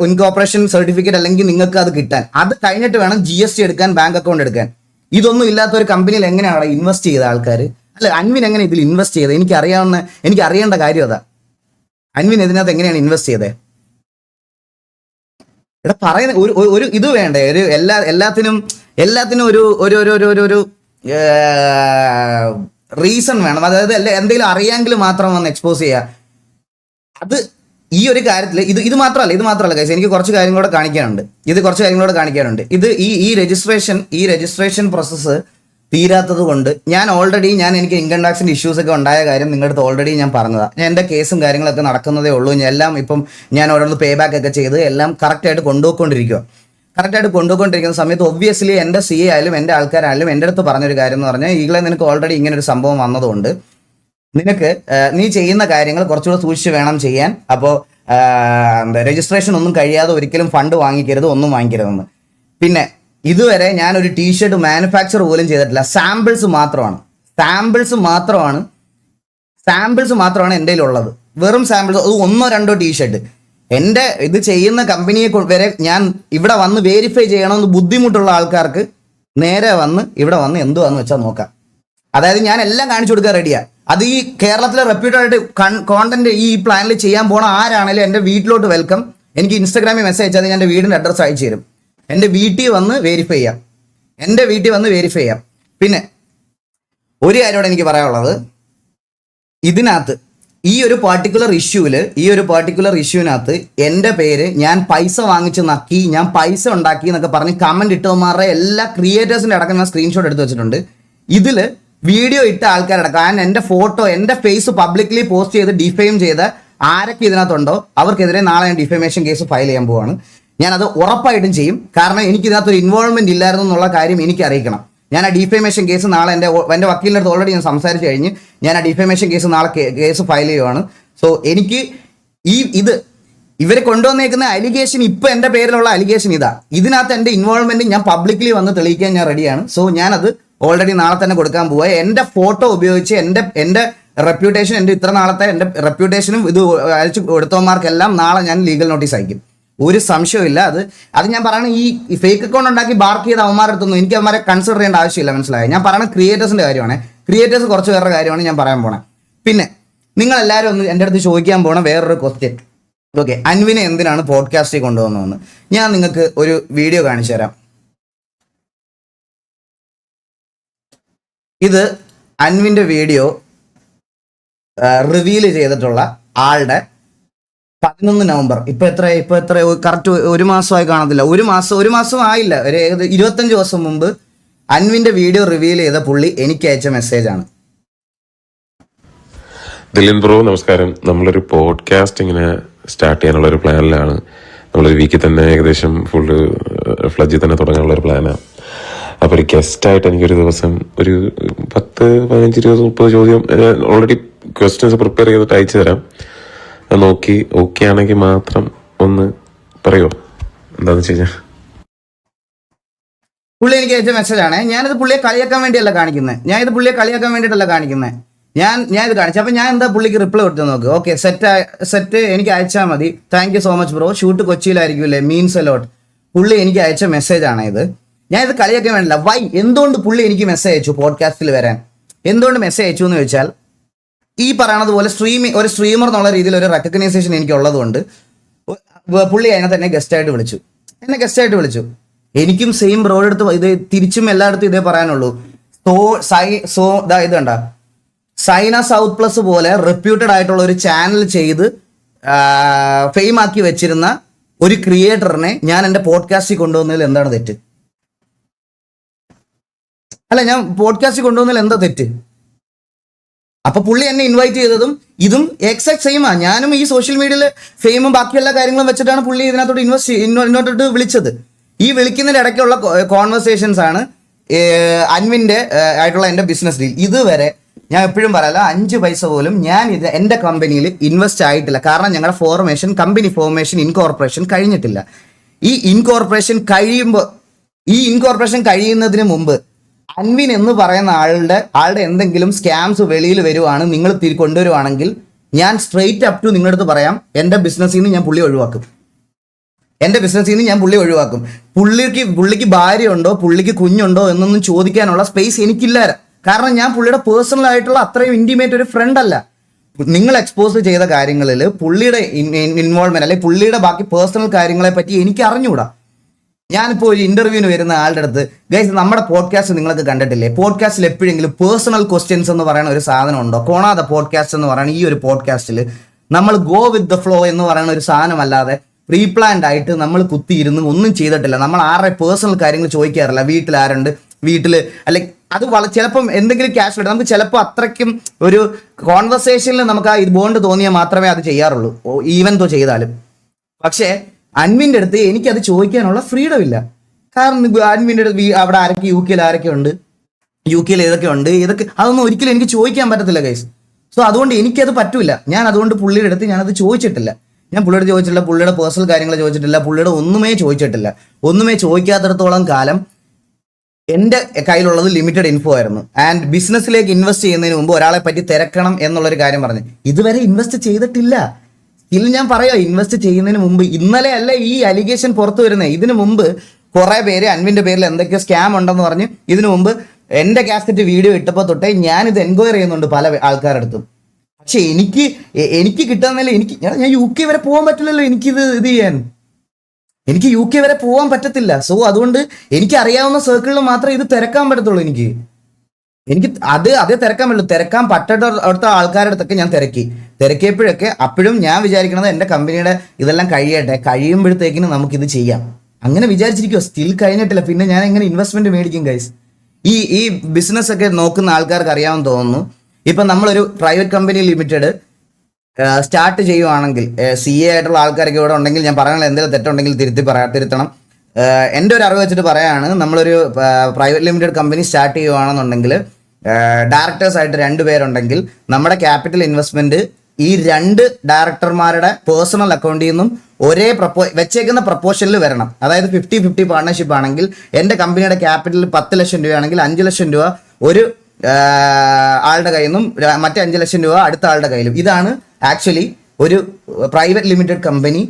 ഇൻകോർപ്പറേഷൻ സർട്ടിഫിക്കറ്റ് അല്ലെങ്കിൽ നിങ്ങൾക്ക് അത് കിട്ടാൻ. അത് കഴിഞ്ഞിട്ട് വേണം GST എടുക്കാൻ, ബാങ്ക് അക്കൗണ്ട് എടുക്കാൻ. ഇതൊന്നും ഇല്ലാത്ത ഒരു കമ്പനിയിൽ എങ്ങനെയാണ് ഇൻവെസ്റ്റ് ചെയ്ത ആൾക്കാർ? അല്ല, അൻവിൻ എങ്ങനെ ഇതിൽ ഇൻവെസ്റ്റ് ചെയ്തത്? എനിക്ക് അറിയേണ്ട കാര്യം അതാ. അൻവിൻ ഇതിനകത്ത് എങ്ങനെയാണ് ഇൻവെസ്റ്റ് ചെയ്തത്? ഇവിടെ പറയുന്ന ഒരു ഇത് വേണ്ടേ? ഒരു എല്ലാത്തിനും ഒരു റീസൺ വേണം. അതായത് എന്തെങ്കിലും അറിയാമെങ്കിൽ മാത്രം വന്ന് എക്സ്പോസ് ചെയ്യുക. അത് ഈ ഒരു കാര്യത്തിൽ ഇത് മാത്രമല്ല ഗൈസ്, എനിക്ക് കുറച്ച് കാര്യങ്ങളോട് കാണിക്കാനുണ്ട്. ഇത് ഈ രജിസ്ട്രേഷൻ പ്രോസസ്സ് തീരാത്തത് കൊണ്ട് എനിക്ക് ഇൻകം ടാക്സിന്റെ ഇഷ്യൂസ് ഒക്കെ ഉണ്ടായ കാര്യം നിങ്ങളുടെ അടുത്ത് ഓൾറെഡി ഞാൻ പറഞ്ഞതാണ്. എൻ്റെ കേസും കാര്യങ്ങളൊക്കെ നടക്കുന്നതേ ഉള്ളൂ. എല്ലാം ഇപ്പം ഞാൻ ഓരോന്ന് പേ ബാക്ക് ഒക്കെ ചെയ്ത് എല്ലാം കറക്റ്റായിട്ട് കൊണ്ടുപോയിക്കൊണ്ടിരിക്കുന്ന സമയത്ത് ഒബ്വിയസ്ലി എൻ്റെ CA ആയാലും എൻ്റെ ആൾക്കാരായാലും എൻ്റെ അടുത്ത് പറഞ്ഞൊരു കാര്യം എന്ന് പറഞ്ഞാൽ, ഈകളെ നിനക്ക് ഓൾറെഡി ഇങ്ങനെ ഒരു സംഭവം വന്നതുകൊണ്ട് നിനക്ക് നീ ചെയ്യുന്ന കാര്യങ്ങൾ കുറച്ചുകൂടെ സൂക്ഷിച്ച് വേണം ചെയ്യാൻ. അപ്പോൾ രജിസ്ട്രേഷൻ ഒന്നും കഴിയാതെ ഒരിക്കലും ഫണ്ട് വാങ്ങിക്കരുത്, ഒന്നും വാങ്ങിക്കരുതെന്ന്. പിന്നെ ഇതുവരെ ഞാനൊരു ടീഷർട്ട് മാനുഫാക്ചർ പോലും ചെയ്തിട്ടില്ല. സാമ്പിൾസ് മാത്രമാണ് എൻ്റെ കയ്യിലുള്ളത്. വെറും സാമ്പിൾസ്, അത് 1-2 ടീഷർട്ട്. എൻ്റെ ഇത് ചെയ്യുന്ന കമ്പനിയെ വരെ ഞാൻ ഇവിടെ വന്ന് വെരിഫൈ ചെയ്യണമെന്ന് ബുദ്ധിമുട്ടുള്ള ആൾക്കാർക്ക് നേരെ വന്ന് ഇവിടെ വന്ന് എന്തുവാന്ന് വെച്ചാൽ നോക്കാം. അതായത് ഞാൻ എല്ലാം കാണിച്ചു കൊടുക്കാൻ റെഡിയാണ്. അത് ഈ കേരളത്തിലെ റെപ്യൂട്ടഡ് ആയിട്ട് കോണ്ടന്റ് ഈ പ്ലാനിൽ ചെയ്യാൻ പോണ ആരാണെങ്കിലും എൻ്റെ വീട്ടിലോട്ട് വെൽക്കം. എനിക്ക് ഇൻസ്റ്റാഗ്രാമിൽ മെസ്സേജ് അയച്ചാൽ ഞാൻ എൻ്റെ വീടിൻ്റെ അഡ്രസ്സ് അയച്ചു തരും. എൻ്റെ വീട്ടിൽ വന്ന് വെരിഫൈ ചെയ്യാം. പിന്നെ ഒരു കാര്യമോടെ എനിക്ക് പറയാനുള്ളത്, ഇതിനകത്ത് ഈ ഒരു പർട്ടിക്കുലർ ഇഷ്യൂവിനകത്ത് എൻ്റെ പേര് ഞാൻ പൈസ വാങ്ങിച്ച് നക്കി, ഞാൻ പൈസ ഉണ്ടാക്കി എന്നൊക്കെ പറഞ്ഞ് കമന്റ് ഇട്ടവന്മാരുടെ എല്ലാ ക്രിയേറ്റേഴ്സിൻ്റെ അടക്കം ഞാൻ സ്ക്രീൻഷോട്ട് എടുത്ത് വെച്ചിട്ടുണ്ട്. ഇതിൽ വീഡിയോ ഇട്ട ആൾക്കാരടക്കം, കാരണം എൻ്റെ ഫോട്ടോ, എൻ്റെ ഫേസ് പബ്ലിക്കലി പോസ്റ്റ് ചെയ്ത് ഡിഫെയിം ചെയ്ത ആരൊക്കെ ഇതിനകത്തുണ്ടോ അവർക്കെതിരെ നാളെ ഞാൻ ഡിഫമേഷൻ കേസ് ഫയൽ ചെയ്യാൻ പോവാണ്. ഞാനത് ഉറപ്പായിട്ടും ചെയ്യും. കാരണം എനിക്ക് ഇതിനകത്തൊരു ഇൻവോൾവ്മെന്റ് ഇല്ലായിരുന്നു എന്നുള്ള കാര്യം എനിക്ക് അറിയിക്കണം. ഞാൻ ആ ഡിഫമേഷൻ കേസ് നാളെ എൻ്റെ വക്കീലിൻ്റെ അടുത്ത് ഓൾറെഡി ഞാൻ സംസാരിച്ച് കഴിഞ്ഞ് ഞാൻ ആ ഡിഫമേഷൻ കേസ് നാളെ കേസ് ഫയൽ ചെയ്യുവാണ്. സോ എനിക്ക് ഇവർ കൊണ്ടുവന്നേക്കുന്ന അലിഗേഷൻ, ഇപ്പം എൻ്റെ പേരിലുള്ള അലിഗേഷൻ ഇതിനകത്ത് എൻ്റെ ഇൻവോൾവ്മെന്റ് ഞാൻ പബ്ലിക്കലി വന്ന് തെളിയിക്കാൻ ഞാൻ റെഡിയാണ്. സോ ഞാനത് ഓൾറെഡി നാളെ തന്നെ കൊടുക്കാൻ പോവുക. എൻ്റെ ഫോട്ടോ ഉപയോഗിച്ച് എൻ്റെ റെപ്യൂട്ടേഷൻ, എൻ്റെ ഇത്ര നാളത്തെ എൻ്റെ റെപ്യൂട്ടേഷനും ഇത് അയച്ചു കൊടുത്തവന്മാർക്കെല്ലാം നാളെ ഞാൻ ലീഗൽ നോട്ടീസ് അയക്കും. ഒരു സംശയമില്ല. അത് ഞാൻ പറയുന്നത് ഈ ഫേക്ക് അക്കൗണ്ട് ഉണ്ടാക്കി ബാർക്ക് ചെയ്ത അവന്മാരുടെ അടുത്തൊന്നും എനിക്ക് അവന്മാരെ കൺസിഡർ ചെയ്യേണ്ട ആവശ്യമില്ല, മനസ്സിലായോ? ഞാൻ പറയുന്നത് ക്രിയേറ്റേഴ്സിൻ്റെ കാര്യമാണ്. ക്രിയേറ്റേഴ്സ് കുറച്ച് പേരുടെ കാര്യമാണ് ഞാൻ പറയാൻ പോണേ. പിന്നെ നിങ്ങളെല്ലാവരും ഒന്ന് എൻ്റെ അടുത്ത് ചോദിക്കാൻ പോണ വേറൊരു ക്വസ്റ്റ്യൻ, ഓക്കെ, അൻവിനെ എന്തിനാണ് പോഡ്കാസ്റ്റിൽ കൊണ്ടുവന്നതെന്ന്. ഞാൻ നിങ്ങൾക്ക് ഒരു വീഡിയോ കാണിച്ചു തരാം. ഇത് അൻവിൻ്റെ വീഡിയോ റിവീൽ ചെയ്തിട്ടുള്ള ആളുടെ 11 നവംബർ. ഇപ്പൊ എത്ര കറക്റ്റ് ഒരു മാസമായി കാണത്തില്ല, ഒരു മാസം ആയില്ല, ഒരു 25 ദിവസം മുമ്പ് അൻവിന്റെ വീഡിയോ റിവീൽ ചെയ്ത പുള്ളി എനിക്ക് അയച്ച മെസ്സേജ് ആണ്. ദിലിൻ ബ്രോ നമസ്കാരം. നമ്മളൊരു പോഡ്കാസ്റ്റ് ഇങ്ങനെ സ്റ്റാർട്ട് ചെയ്യാനുള്ള ഒരു പ്ലാനിലാണ്. നമ്മളൊരു വീക്കിൽ തന്നെ ഏകദേശം ഫുള്ള് ഫ്ലഡ്ജിൽ തന്നെ തുടങ്ങാനുള്ള ഒരു പ്ലാനാണ്. അപ്പോൾ ഒരു ഗസ്റ്റായിട്ട് എനിക്കൊരു ദിവസം ഒരു 10, 15, 20, 30 ചോദ്യം ഓൾറെഡി ക്വസ്റ്റ്യൻസ് പ്രിപ്പയർ ചെയ്തിട്ട് അയച്ചു തരാം. അത് നോക്കി ഓക്കെ ആണെങ്കിൽ മാത്രം ഒന്ന് പറയോ, എന്താന്ന് വെച്ച് കഴിഞ്ഞാൽ. പുള്ളി എനിക്ക് അയച്ച മെസ്സേജാണ്. ഞാനിത് പുള്ളിയെ കളിയാക്കാൻ വേണ്ടിയിട്ടല്ല കാണിക്കുന്നത്. ഞാൻ ഇത് കാണിച്ചു. അപ്പം ഞാൻ എന്താ പുള്ളിക്ക് റിപ്ലൈ കൊടുത്ത് നോക്ക്. ഓക്കെ, സെറ്റ് എനിക്ക് അയച്ചാൽ മതി. Thank you so much bro. Shoot കൊച്ചിയിലായിരിക്കുമല്ലേ, മീൻസ് എലോട്ട്. പുള്ളി എനിക്ക് അയച്ച മെസ്സേജാണ് ഇത്. ഞാൻ ഇത് കളിയാക്കാൻ വേണ്ടില്ല. എന്തുകൊണ്ട് പുള്ളി എനിക്ക് മെസ്സേജ് അയച്ചു പോഡ്കാസ്റ്റിൽ വരാൻ? എന്തുകൊണ്ട് മെസ്സേജ് അയച്ചു എന്ന് ചോദിച്ചാൽ, ഈ പറയണത് പോലെ ഒരു സ്ട്രീമർ എന്നുള്ള രീതിയിൽ ഒരു റെക്കഗ്നൈസേഷൻ എനിക്ക് ഉള്ളതുകൊണ്ട് പുള്ളി അതിനകത്ത് എന്നെ ഗസ്റ്റായിട്ട് വിളിച്ചു. എനിക്കും സെയിം ബ്രോയുടെ അടുത്ത് ഇത് തിരിച്ചും എല്ലായിടത്തും ഇതേ പറയാനുള്ളൂ. ഇത് കണ്ട സൈന സൗത്ത് പ്ലസ് പോലെ റെപ്യൂട്ടഡ് ആയിട്ടുള്ള ഒരു ചാനൽ ചെയ്ത് ഫെയിം ആക്കി വെച്ചിരുന്ന ഒരു ക്രിയേറ്ററിനെ ഞാൻ എൻ്റെ പോഡ്കാസ്റ്റിൽ കൊണ്ടുവന്നതിൽ എന്താണ് തെറ്റ്? അല്ല, ഞാൻ പോഡ്കാസ്റ്റിൽ കൊണ്ടുവന്നതിൽ എന്താ തെറ്റ്? അപ്പൊ പുള്ളി എന്നെ ഇൻവൈറ്റ് ചെയ്തതും ഇതും എക്സാക്ട് സെയിമാ. ഞാനും ഈ സോഷ്യൽ മീഡിയയിൽ ഫെയിമും ബാക്കി എല്ലാ കാര്യങ്ങളും വെച്ചിട്ടാണ് പുള്ളി ഇതിനകത്തോട്ട് ഇൻവോട്ട് വിളിച്ചത്. ഈ വിളിക്കുന്നതിന്റെ ഇടയ്ക്കുള്ള കോൺവെർസേഷൻസ് ആണ് അൻവിന്റെ ആയിട്ടുള്ള എൻ്റെ ബിസിനസ് ഡീൽ. ഇതുവരെ ഞാൻ എപ്പോഴും പറയല, 5 പൈസ പോലും ഞാൻ ഇത് എൻ്റെ കമ്പനിയിൽ ഇൻവെസ്റ്റ് ആയിട്ടില്ല. കാരണം ഞങ്ങളുടെ കമ്പനി ഫോർമേഷൻ ഇൻകോർപ്പറേഷൻ കഴിഞ്ഞിട്ടില്ല. ഈ ഇൻകോർപ്പറേഷൻ കഴിയുമ്പോൾ ഈ ഇൻകോർപ്പറേഷൻ കഴിയുന്നതിന് മുമ്പ് അൻവിൻ എന്ന് പറയുന്ന ആളുടെ എന്തെങ്കിലും സ്കാംസ് വെളിയിൽ വരുവാണ്, നിങ്ങൾ കൊണ്ടുവരുവാണെങ്കിൽ ഞാൻ സ്ട്രെയിറ്റ് അപ് ടു നിങ്ങളുടെ അടുത്ത് പറയാം, എൻ്റെ ബിസിനസ്സിൽ നിന്ന് ഞാൻ പുള്ളി ഒഴിവാക്കും. പുള്ളിക്ക് ഭാര്യയുണ്ടോ, പുള്ളിക്ക് കുഞ്ഞുണ്ടോ എന്നൊന്നും ചോദിക്കാനുള്ള സ്പേസ് എനിക്കില്ല. കാരണം ഞാൻ പുള്ളിയുടെ പേഴ്സണൽ ആയിട്ടുള്ള അത്രയും ഇൻറ്റിമേറ്റ് ഒരു ഫ്രണ്ട് അല്ല. നിങ്ങൾ എക്സ്പോസ് ചെയ്ത കാര്യങ്ങളിൽ പുള്ളിയുടെ ഇൻവോൾവ്മെന്റ് അല്ലെങ്കിൽ പുള്ളിയുടെ ബാക്കി പേഴ്സണൽ കാര്യങ്ങളെ പറ്റി എനിക്ക് അറിഞ്ഞുകൂടാ. ഞാനിപ്പോൾ ഒരു ഇന്റർവ്യൂവിന് വരുന്ന ആളുടെ അടുത്ത്, ഗൈസ് നമ്മുടെ പോഡ്കാസ്റ്റ് നിങ്ങൾക്ക് കണ്ടിട്ടില്ലേ, പോഡ്കാസ്റ്റിൽ എപ്പോഴെങ്കിലും പേഴ്സണൽ ക്വസ്റ്റ്യൻസ് എന്ന് പറയുന്ന ഒരു സാധനം ഉണ്ടോ? കോണാതെ പോഡ്കാസ്റ്റ് എന്ന് പറയുന്ന ഈ ഒരു പോഡ്കാസ്റ്റിൽ നമ്മൾ ഗോ വിത്ത് ദ ഫ്ലോ എന്ന് പറയുന്ന ഒരു സാധനമല്ലാതെ പ്രീ പ്ലാൻഡ് ആയിട്ട് നമ്മൾ കുത്തിയിരുന്ന് ഒന്നും ചെയ്തിട്ടില്ല. നമ്മൾ ആരുടെ പേഴ്സണൽ കാര്യങ്ങൾ ചോദിക്കാറില്ല. വീട്ടിൽ ആരുണ്ട്, അല്ലെങ്കിൽ അത് ചിലപ്പം എന്തെങ്കിലും ക്യാഷ് കിട്ടും. നമുക്ക് ചിലപ്പോൾ അത്രയ്ക്കും ഒരു കോൺവെർസേഷനിൽ നമുക്ക് ആ ഇത് ബോണ്ട് തോന്നിയാൽ മാത്രമേ അത് ചെയ്യാറുള്ളൂ, ഈവൻ തോ ചെയ്താലും. പക്ഷേ അൻവിൻ്റെ അടുത്ത് എനിക്കത് ചോദിക്കാനുള്ള ഫ്രീഡം ഇല്ല. കാരണം അൻവിൻ്റെ അടുത്ത് അവിടെ ആരൊക്കെ യു കെയിൽ ഏതൊക്കെ ഉണ്ട് അതൊന്നും ഒരിക്കലും എനിക്ക് ചോദിക്കാൻ പറ്റത്തില്ല ഗൈസ്. സോ അതുകൊണ്ട് എനിക്കത് പറ്റൂല. ഞാൻ അതുകൊണ്ട് പുള്ളിയുടെ അടുത്ത് ഞാനത് ചോദിച്ചിട്ടില്ല. ഞാൻ പുള്ളിയുടെ ചോദിച്ചിട്ടില്ല, പുള്ളിയുടെ പേഴ്സണൽ കാര്യങ്ങൾ ചോദിച്ചിട്ടില്ല, പുള്ളിയുടെ ഒന്നുമേ ചോദിക്കാത്തിടത്തോളം കാലം എൻ്റെ കയ്യിലുള്ളത് ലിമിറ്റഡ് ഇൻഫോ ആയിരുന്നു. ആൻഡ് ബിസിനസ്സിലേക്ക് ഇൻവെസ്റ്റ് ചെയ്യുന്നതിന് മുമ്പ് ഒരാളെ പറ്റി തിരക്കണം എന്നുള്ളൊരു കാര്യം പറഞ്ഞു. ഇതുവരെ ഇൻവെസ്റ്റ് ചെയ്തിട്ടില്ല. ഇതിൽ ഞാൻ പറയാം, ഇൻവെസ്റ്റ് ചെയ്യുന്നതിന് മുമ്പ്, ഇന്നലെ അല്ല ഈ അലിഗേഷൻ പുറത്തു വരുന്നത്. ഇതിനു മുമ്പ് കുറെ പേര് അൻവിൻ്റെ പേരിൽ എന്തൊക്കെ സ്കാം ഉണ്ടെന്ന് പറഞ്ഞ് ഇതിനു മുമ്പ് എൻ്റെ കാസറ്റ് വീഡിയോ ഇട്ടപ്പോൾ തൊട്ടേ ഞാനിത് എൻക്വയറി ചെയ്യുന്നുണ്ട് പല ആൾക്കാരുടെ അടുത്തും. പക്ഷെ എനിക്ക് കിട്ടുന്നില്ല. ഞാൻ യു കെ വരെ പോകാൻ പറ്റില്ലല്ലോ. ഇത് ചെയ്യാൻ എനിക്ക് യു കെ വരെ പോകാൻ പറ്റത്തില്ല. സോ അതുകൊണ്ട് എനിക്ക് അറിയാവുന്ന സർക്കിളിൽ മാത്രമേ ഇത് തിരക്കാൻ പറ്റത്തുള്ളൂ. എനിക്ക് അതേ തിരക്കാൻ പറ്റുള്ളൂ. തിരക്കാൻ പറ്റാത്ത ആൾക്കാരുടെ അടുത്തൊക്കെ ഞാൻ തിരക്കിയപ്പോഴൊക്കെ അപ്പോഴും ഞാൻ വിചാരിക്കണത് എൻ്റെ കമ്പനിയുടെ ഇതെല്ലാം കഴിയുമ്പോഴത്തേക്കിന് നമുക്കിത് ചെയ്യാം അങ്ങനെ വിചാരിച്ചിരിക്കുമോ. സ്റ്റിൽ കഴിഞ്ഞിട്ടില്ല. പിന്നെ ഞാൻ എങ്ങനെ ഇൻവെസ്റ്റ്മെന്റ് മേടിക്കും ഗൈസ്? ഈ ബിസിനസ് ഒക്കെ നോക്കുന്ന ആൾക്കാർക്ക് അറിയാമെന്ന് തോന്നുന്നു. ഇപ്പം നമ്മളൊരു പ്രൈവറ്റ് കമ്പനി ലിമിറ്റഡ് സ്റ്റാർട്ട് ചെയ്യുവാണെങ്കിൽ, CA ആയിട്ടുള്ള ആൾക്കാരൊക്കെ ഇവിടെ ഉണ്ടെങ്കിൽ ഞാൻ പറയുന്നത് എന്തെങ്കിലും തെറ്റുണ്ടെങ്കിൽ തിരുത്തണം. എൻ്റെ ഒരു അറിവ് വെച്ചിട്ട് പറയാണ്, നമ്മളൊരു പ്രൈവറ്റ് ലിമിറ്റഡ് കമ്പനി സ്റ്റാർട്ട് ചെയ്യുവാണെന്നുണ്ടെങ്കിൽ ഡയറക്ടേഴ്സായിട്ട് 2 പേരുണ്ടെങ്കിൽ നമ്മുടെ ക്യാപിറ്റൽ ഇൻവെസ്റ്റ്മെന്റ് ഈ 2 ഡയറക്ടർമാരുടെ പേഴ്സണൽ അക്കൗണ്ടിൽ നിന്നും ഒരേ വെച്ചേക്കുന്ന പ്രപ്പോർഷനിൽ വരണം. അതായത് 50-50 പാർട്ണർഷിപ്പ് ആണെങ്കിൽ എൻ്റെ കമ്പനിയുടെ ക്യാപിറ്റൽ 10 ലക്ഷം രൂപയാണെങ്കിൽ 5 ലക്ഷം രൂപ ഒരു ആളുടെ കയ്യിൽ നിന്നും മറ്റേ 5 ലക്ഷം രൂപ അടുത്ത ആളുടെ കയ്യിലും. ഇതാണ് ആക്ച്വലി ഒരു പ്രൈവറ്റ് ലിമിറ്റഡ് കമ്പനി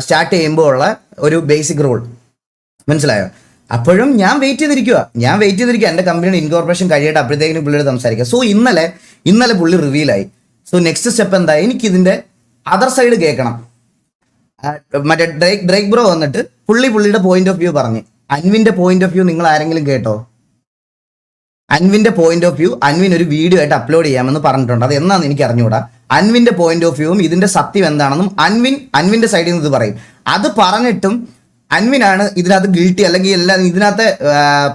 സ്റ്റാർട്ട് ചെയ്യുമ്പോൾ ഉള്ള ഒരു ബേസിക് റൂൾ. മനസ്സിലായോ? അപ്പോഴും ഞാൻ വെയിറ്റ് ചെയ്തിരിക്കുക എൻ്റെ കമ്പനിയുടെ ഇൻകോർപ്പറേഷൻ കഴിയട്ടെ, അപ്പോഴത്തേക്കും പുള്ളിയോട് സംസാരിക്കുക. സോ ഇന്നലെ പുള്ളി റിവീലായി. സോ നെക്സ്റ്റ് സ്റ്റെപ്പ് എന്താ? എനിക്കിതിൻ്റെ അതർ സൈഡ് കേൾക്കണം. മറ്റേ ഡ്രേക്ക് ബ്രോ വന്നിട്ട് പുള്ളിയുടെ പോയിന്റ് ഓഫ് വ്യൂ പറഞ്ഞു. അൻവിൻ്റെ പോയിന്റ് ഓഫ് വ്യൂ നിങ്ങൾ ആരെങ്കിലും കേട്ടോ? അൻവിൻ്റെ പോയിന്റ് ഓഫ് വ്യൂ അൻവിൻ ഒരു വീഡിയോ ആയിട്ട് അപ്ലോഡ് ചെയ്യാമെന്ന് പറഞ്ഞിട്ടുണ്ട്. അത് എന്നാന്ന് എനിക്ക് അറിഞ്ഞുകൂടാ. അൻവിൻ്റെ പോയിന്റ് ഓഫ് വ്യൂവും ഇതിൻ്റെ സത്യം എന്താണെന്നും അൻവിൻ്റെ സൈഡിൽ നിന്ന് ഇത് പറയും. അത് പറഞ്ഞിട്ടും അൻവിനാണ് ഇതിനകത്ത് ഗിൽറ്റി, അല്ലെങ്കിൽ എല്ലാം ഇതിനകത്ത്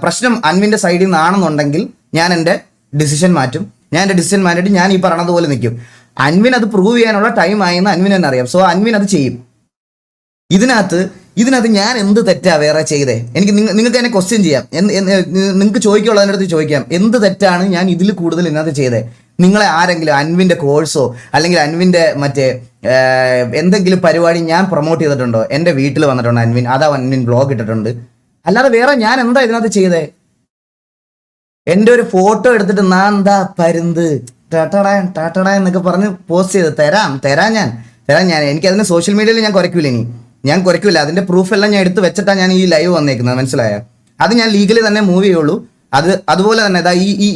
പ്രശ്നം അൻവിൻ്റെ സൈഡിൽ നിന്നാണെന്നുണ്ടെങ്കിൽ ഞാൻ എൻ്റെ ഡിസിഷൻ മാറ്റിയിട്ട് ഞാൻ ഈ പറഞ്ഞതുപോലെ നിൽക്കും. അൻവിൻ അത് പ്രൂവ് ചെയ്യാനുള്ള ടൈം ആയെന്ന് അൻവിൻ തന്നെ അറിയാം. സോ അൻവിൻ അത് ചെയ്യും. ഇതിനകത്ത് ഞാൻ എന്ത് തെറ്റാ വേറെ ചെയ്തേ? നിങ്ങൾക്ക് എന്നെ ക്വസ്റ്റ്യൻ ചെയ്യാം, നിങ്ങൾക്ക് ചോദിക്കാനുള്ളതിൻ്റെ അടുത്ത് ചോദിക്കാം, എന്ത് തെറ്റാണ് ഞാൻ ഇതിൽ കൂടുതൽ ഇതിനകത്ത് ചെയ്തേ? നിങ്ങളെ ആരെങ്കിലും അൻവിൻ്റെ കോഴ്സോ അല്ലെങ്കിൽ അൻവിൻ്റെ മറ്റേ എന്തെങ്കിലും പരിപാടി ഞാൻ പ്രൊമോട്ട് ചെയ്തിട്ടുണ്ടോ? എൻ്റെ വീട്ടിൽ വന്നിട്ടുണ്ട് അൻവിൻ ബ്ലോഗ് ഇട്ടിട്ടുണ്ട്. അല്ലാതെ വേറെ ഞാൻ എന്താ ഇതിനകത്ത് ചെയ്തേ? എൻ്റെ ഒരു ഫോട്ടോ എടുത്തിട്ട് ഞാൻ എന്താ പരുന്ത് ടാട്ടടാ എന്നൊക്കെ പറഞ്ഞ് പോസ്റ്റ് ചെയ്ത് തരാം ഞാൻ എനിക്കതിന് സോഷ്യൽ മീഡിയയിൽ ഞാൻ കുറയ്ക്കില്ല. അതിന്റെ പ്രൂഫ് എല്ലാം ഞാൻ എടുത്ത് വെച്ചിട്ടാണ് ഞാൻ ഈ ലൈവ് വന്നേക്കുന്നത്. മനസ്സിലായ? അത് ഞാൻ ലീഗലി തന്നെ മൂവ് ചെയ്യുള്ളൂ. അതുപോലെ തന്നെ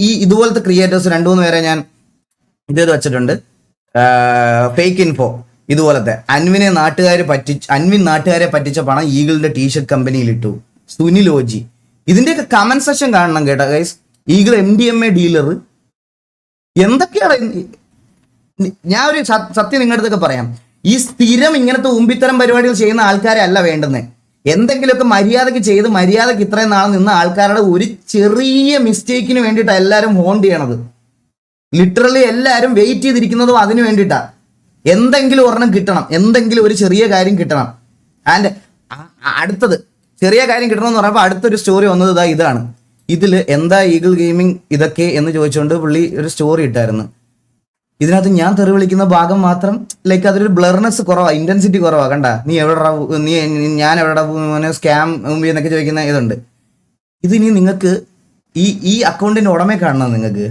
ഈ ഇതുപോലത്തെ ക്രിയേറ്റേഴ്സ് 2-3 പേരെ ഞാൻ ഇത് വെച്ചിട്ടുണ്ട്. ഫേക്ക് ഇൻഫോ ഇതുപോലത്തെ അൻവിൻ നാട്ടുകാരെ പറ്റിച്ച പണം ഈഗിളിന്റെ ടീഷർട്ട് കമ്പനിയിൽ ഇട്ടു. സുനിൽ ഓജി ഇതിന്റെയൊക്കെ കമന്റ് സെക്ഷൻ കാണണം കേട്ടോ ഗൈസ്. ഈഗിൾ MDMA ഡീലർ എന്തൊക്കെയാണ്. ഞാൻ ഒരു സത്യം നിങ്ങളുടെ അടുത്തൊക്കെ പറയാം. ഈ സ്ഥിരം ഇങ്ങനത്തെ ഉമ്പിത്തരം പരിപാടികൾ ചെയ്യുന്ന ആൾക്കാരെ അല്ല വേണ്ടുന്നത്. എന്തെങ്കിലുമൊക്കെ മര്യാദയ്ക്ക് ചെയ്ത് മര്യാദയ്ക്ക് ഇത്രയും നാൾ നിന്ന ആൾക്കാരുടെ ഒരു ചെറിയ മിസ്റ്റേക്കിന് വേണ്ടിയിട്ടാണ് എല്ലാവരും ഹോണ്ട് ചെയ്യണത്. ലിറ്ററലി എല്ലാവരും വെയിറ്റ് ചെയ്തിരിക്കുന്നതും അതിന് വേണ്ടിയിട്ടാണ്. എന്തെങ്കിലും ഒരെണ്ണം കിട്ടണം, എന്തെങ്കിലും ഒരു ചെറിയ കാര്യം കിട്ടണം. ആൻഡ് അടുത്തത് ചെറിയ കാര്യം കിട്ടണമെന്ന് പറഞ്ഞപ്പോൾ അടുത്തൊരു സ്റ്റോറി വന്നത് ഇതാണ്. ഇതിൽ എന്താ ഈഗിൾ ഗെയിമിംഗ് ഇതൊക്കെ എന്ന് ചോദിച്ചുകൊണ്ട് പുള്ളി ഒരു സ്റ്റോറി ഇട്ടായിരുന്നു. ഇതിനകത്ത് ഞാൻ തെറി വിളിക്കുന്ന ഭാഗം മാത്രം ലൈക്ക് അതൊരു ബ്ലർനെസ് കുറവാ, ഇന്റൻസിറ്റി കുറവാ. കണ്ട നീ എവിടെ ഞാൻ എവിടെ സ്കാം എന്നൊക്കെ ചോദിക്കുന്ന ഇതുണ്ട്. ഇതിനി നിങ്ങൾക്ക് ഈ അക്കൗണ്ടിന്റെ ഉടമയെ കാണണം. നിങ്ങൾക്ക്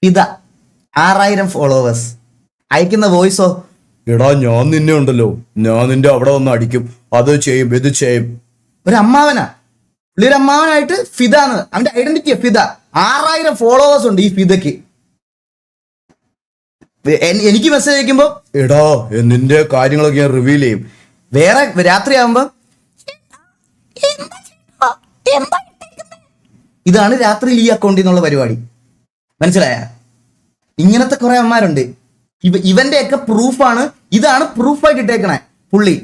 ഇതാ 6000 ഫോളോവേഴ്സ്, അയക്കുന്ന വോയിസോ എടാ ഞാൻ നിന്നെ ഉണ്ടല്ലോ, ഞാൻ നിന്റെ അവിടെ വന്ന് അടിക്കും, അത് ചെയ്യും ഇത് ചെയ്യും. ഒരു അമ്മാവനാ, പുള്ളി ഒരു അമ്മാവനായിട്ട് ഫിദാന്ന് അവന്റെ ഐഡന്റിറ്റിയാ ഫിദ. 6000 ഫോളോവേഴ്സ് ഉണ്ട് ഈ ഫിദയ്ക്ക്. എനിക്ക് മെസ്സേജ് അയക്കുമ്പോ എടാ നിന്റെ കാര്യങ്ങളൊക്കെ ഞാൻ റിവീൽ ചെയ്യും. വേറെ രാത്രിയാകുമ്പോ ഇതാണ് രാത്രിയിൽ ഈ അക്കൗണ്ടിൽ നിന്നുള്ള പരിപാടി. മനസ്സിലായ? ഇങ്ങനത്തെ കുറെ അമ്മമാരുണ്ട്. ഇവന്റെ ഒക്കെ പ്രൂഫാണ്, ഇതാണ് പ്രൂഫായിട്ട് ഇട്ടേക്കണേ പുള്ളി.